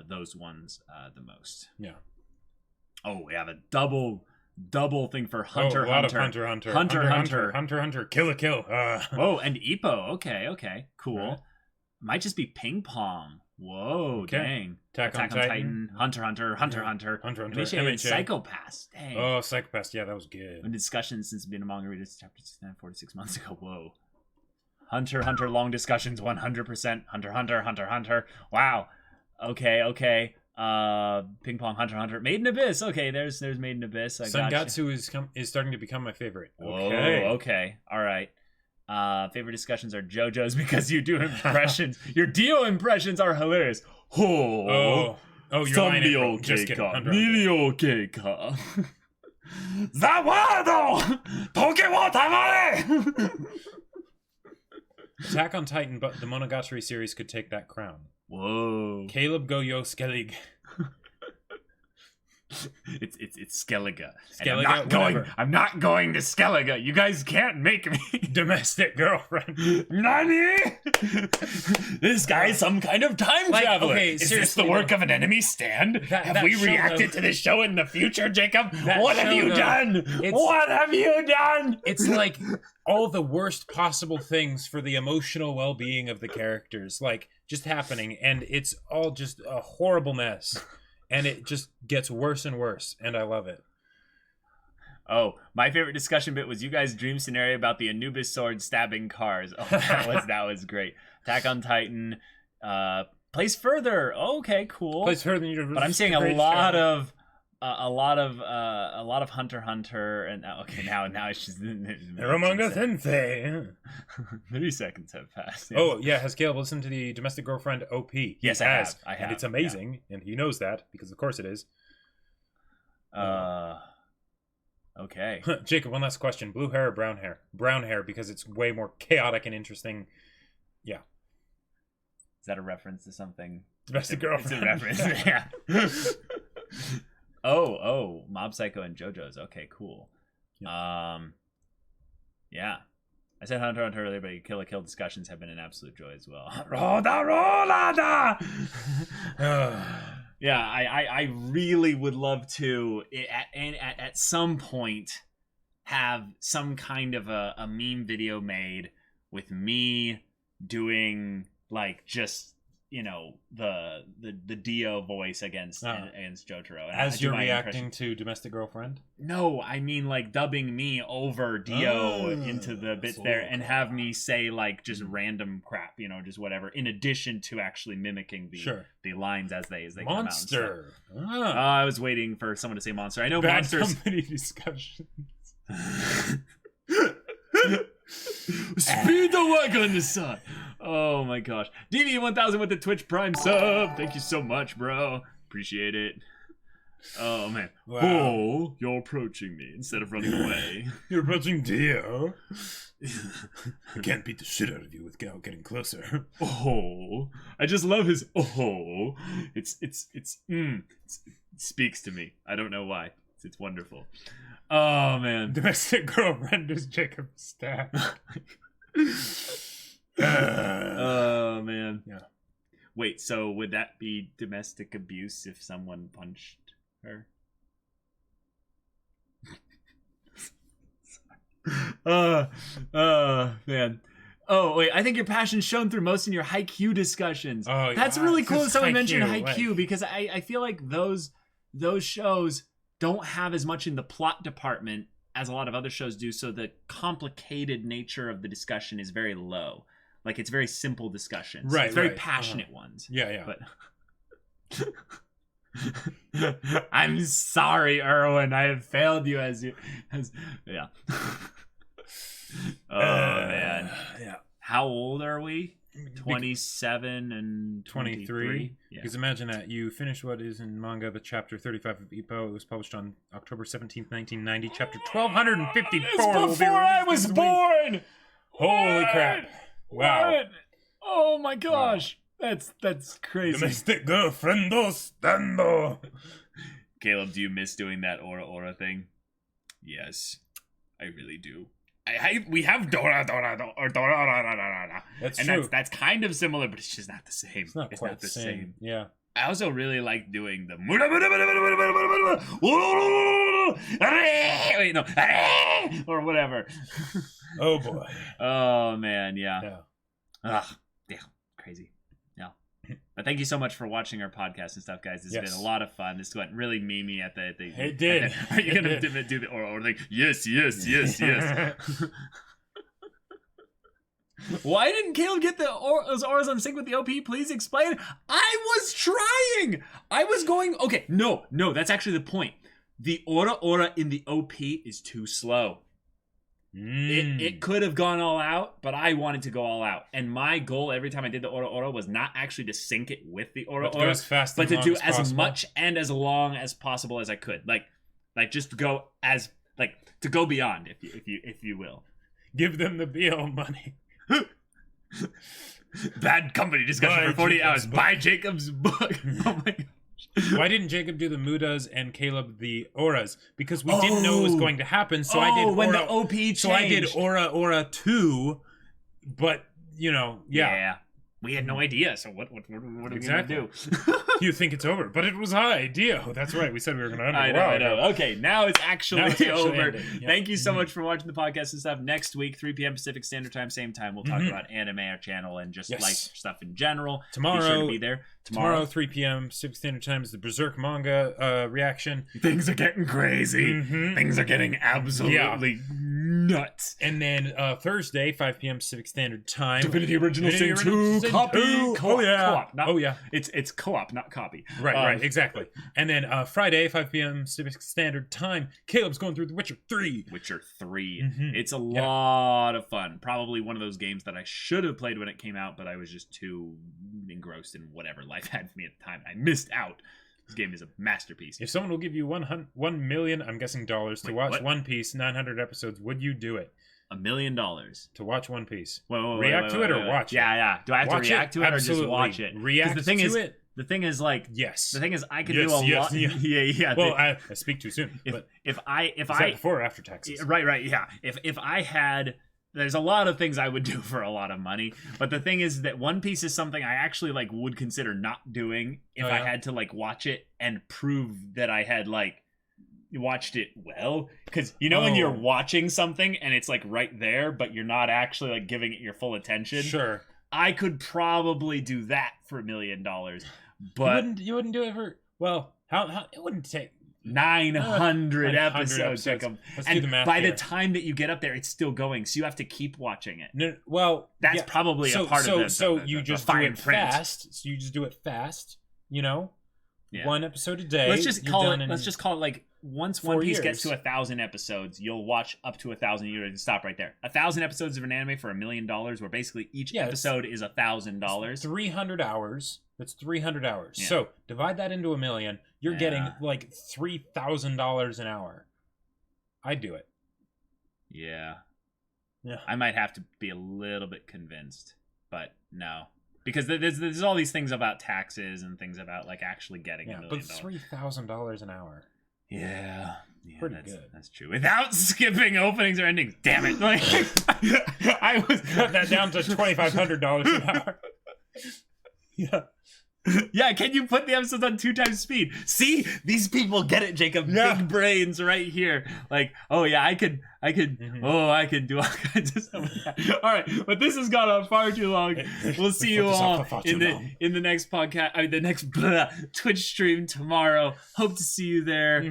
those ones the most? Yeah. Oh, we have a double thing for Hunter x Hunter. Hunter, Kill a Kill. Whoa, and Ippo. Okay, cool. Right. Might just be Ping Pong. Whoa, okay. Dang. Attack on Titan. Hunter x Hunter. MHA. Psychopaths. Dang. Oh, Psychopaths. Yeah, that was good. In discussions since being a manga reader, chapter 46 months ago. Whoa. Hunter x Hunter long discussions 100%. Hunter x Hunter. Wow. Okay. Ping Pong, Hunter x Hunter, Made in Abyss. Okay, there's Made in Abyss. Sangatsu is starting to become my favorite. Okay. All right. Favorite discussions are JoJo's because you do impressions. Your Dio impressions are hilarious. Oh, you're lying. Just kidding. Okay ka. Zawado! Toke wo tamare! Attack on Titan, but the Monogatari series could take that crown. Whoa. Caleb Goyo Skellig. It's Skellige. I'm not going to Skellige. You guys can't make me. Domestic girlfriend. Nani? This guy's some kind of time traveler. Okay, is this the work of an enemy stand? Have we reacted to this show in the future, Jacob? What have you done? What have you done? It's like all the worst possible things for the emotional well-being of the characters, like, just happening, and it's all just a horrible mess. And it just gets worse and worse, and I love it. Oh, my favorite discussion bit was you guys' dream scenario about the Anubis sword stabbing cars. Oh, that was great. Attack on Titan, Place Further. Okay, cool. Place Further, but I'm seeing a lot of Hunter x Hunter, and now it's just Eromanga Sensei. 30 seconds have passed. Yes. Oh yeah, has Caleb listened to the Domestic Girlfriend OP? Yes, I have. And it's amazing, and he knows that because of course it is. Okay. Jacob, one last question. Blue hair or brown hair? Brown hair, because it's way more chaotic and interesting. Yeah. Is that a reference to something? Domestic Girlfriend. It's a reference. Yeah. Oh, Mob Psycho and JoJo's. Okay, cool. Yeah. Yeah. I said Hunter x Hunter earlier, but Kill la Kill discussions have been an absolute joy as well. Yeah, I really would love to at some point have some kind of a meme video made with me doing like just the Dio voice against Jotaro. As you're reacting to Domestic Girlfriend? No, I mean like dubbing me over Dio into the bit there and have me say like just random crap, just whatever, in addition to actually mimicking the lines as they come out. Monster. I was waiting for someone to say monster. I know Bad monsters. company discussions. Speed the work on the sun. Oh my gosh. DV1000 with the Twitch Prime sub. Thank you so much, bro. Appreciate it. Oh man. Wow. Oh, you're approaching me instead of running away. You're approaching Dio. I can't beat the shit out of you without getting closer. Oh, I just love his oh. It speaks to me. I don't know why. It's wonderful. Oh man. Domestic Girlfriend is Jacob Stack. Oh man. Yeah. Wait, so would that be domestic abuse if someone punched her? Man. Oh wait, I think your passion's shown through most in your Haikyuu discussions. Oh, that's really cool that someone mentioned Haikyuu, Haikyuu because I feel like those shows don't have as much in the plot department as a lot of other shows do, so the complicated nature of the discussion is very low. Like, it's very simple discussions. Right, it's very passionate ones. Yeah. But I'm sorry, Erwin. I have failed you as yeah. Oh, man. Yeah. How old are we? 27 and 23. Because imagine that you finish what is in manga the chapter 35 of Ippo. It was published on October 17th, 1990. Chapter 1254. It's before I was born. Holy crap! Wow! What? Oh my gosh! Wow. That's crazy. Domestic Girlfriend stando. Caleb, do you miss doing that aura thing? Yes, I really do. We have Dora. That's and true. That's kind of similar, but it's just not the same. It's not quite the same. Yeah. I also really like doing the wait, no, or whatever. Oh boy. Oh man, yeah. Yeah, crazy. Yeah. But thank you so much for watching our podcast and stuff, guys. It's been a lot of fun. This went really memey at the It did. Are you gonna do the or thing? Yes. Why didn't Caleb get those auras on sync with the OP? Please explain. I was trying. I was going. Okay, no, that's actually the point. The aura in the OP is too slow. It could have gone all out, but I wanted to go all out. And my goal every time I did the aura was not actually to sync it with the aura, but to do as much and as long as possible as I could. Like just to go to go beyond, if you will. Give them the BL money. Bad company discussion for 48 hours. Buy Jacob's book. Oh my gosh. Why didn't Jacob do the Mudas and Caleb the auras? Because we didn't know it was going to happen. So I did when the OP changed. So I did aura 2, but yeah. We had no idea, so what are we going to do? You think it's over, but it was high. Dio. That's right. We said we were going to end it. I know. Okay, now it's actually over. Yeah. Thank you so much for watching the podcast and stuff. Next week, 3 p.m. Pacific Standard Time, same time, we'll talk about anime, our channel, and just like stuff in general. Tomorrow, be sure to be there. Tomorrow, 3 p.m. Pacific Standard Time is the Berserk manga reaction. Things are getting crazy. Things are getting absolutely nuts. And then Thursday, 5 p.m. Pacific Standard Time. Divinity Original Sin 2 copy. Co-op. Co-op. It's co-op, not copy. Right, exactly. And then Friday, 5 p.m. Pacific Standard Time, Caleb's going through The Witcher 3. Witcher 3. It's a lot of fun. Probably one of those games that I should have played when it came out, but I was just too engrossed in whatever life had for me at the time. I missed out. This game is a masterpiece. If someone will give you 1 million, I'm guessing dollars, to watch One Piece 900 episodes, would you do it? $1 million to watch One Piece. React to it or watch it? Yeah. Do I have to react to it or just watch it? React to it. The thing is, like, yes. The thing is, I can do a lot. Yeah. Well, I speak too soon. If I before or after taxes? Right. Yeah. If I had, there's a lot of things I would do for a lot of money. But the thing is that One Piece is something I actually like would consider not doing if I had to like watch it and prove that I had like watched it well. Because when you're watching something and it's like right there, but you're not actually like giving it your full attention. Sure. I could probably do that for $1 million. But you wouldn't do it for how it wouldn't take 900 episodes. Let's and do the math by here. the time that you get up there, it's still going, so you have to keep watching it. No, well, that's probably a part of this. So you just do it fast. So you just do it fast. One episode a day. Let's just call it like once One Piece gets to 1,000 episodes, you'll watch up to 1,000 years and stop right there. 1,000 episodes of an anime for $1 million, where basically each episode is $1,000. 300 hours. That's 300 hours. Yeah. So divide that into $1 million. You're getting like $3,000 an hour. I'd do it. Yeah. I might have to be a little bit convinced, but no. Because there's all these things about taxes and things about like actually getting $1 million. But $3,000 an hour. Yeah, pretty good. That's true. Without skipping openings or endings. Damn it! Like I was cut that down to $2,500 an hour. Yeah, can you put the episodes on 2 times speed? See, these people get it, Jacob. Yeah. Big brains right here. Like, oh yeah, I could I could do all kinds of stuff like that. All right, but this has gone on far too long. We'll see you all in the next podcast, the next Twitch stream tomorrow. Hope to see you there.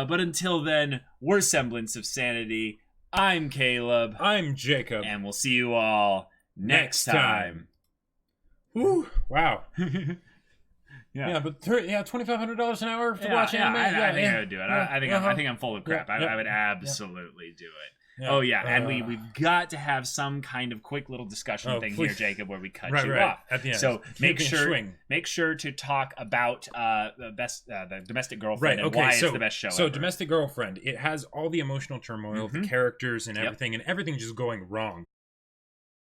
But until then, we're Semblance of Sanity. I'm Caleb. I'm Jacob. And we'll see you all next time. Woo! Wow. But $2,500 an hour for watching anime. I think I would do it. I think I'm full of crap. I would absolutely do it. And we've got to have some kind of quick little discussion thing here, Jacob, where we cut you off at the end. So make sure to talk about the Domestic Girlfriend and why it's the best show. So Domestic Girlfriend, it has all the emotional turmoil, the characters and everything, and everything just going wrong.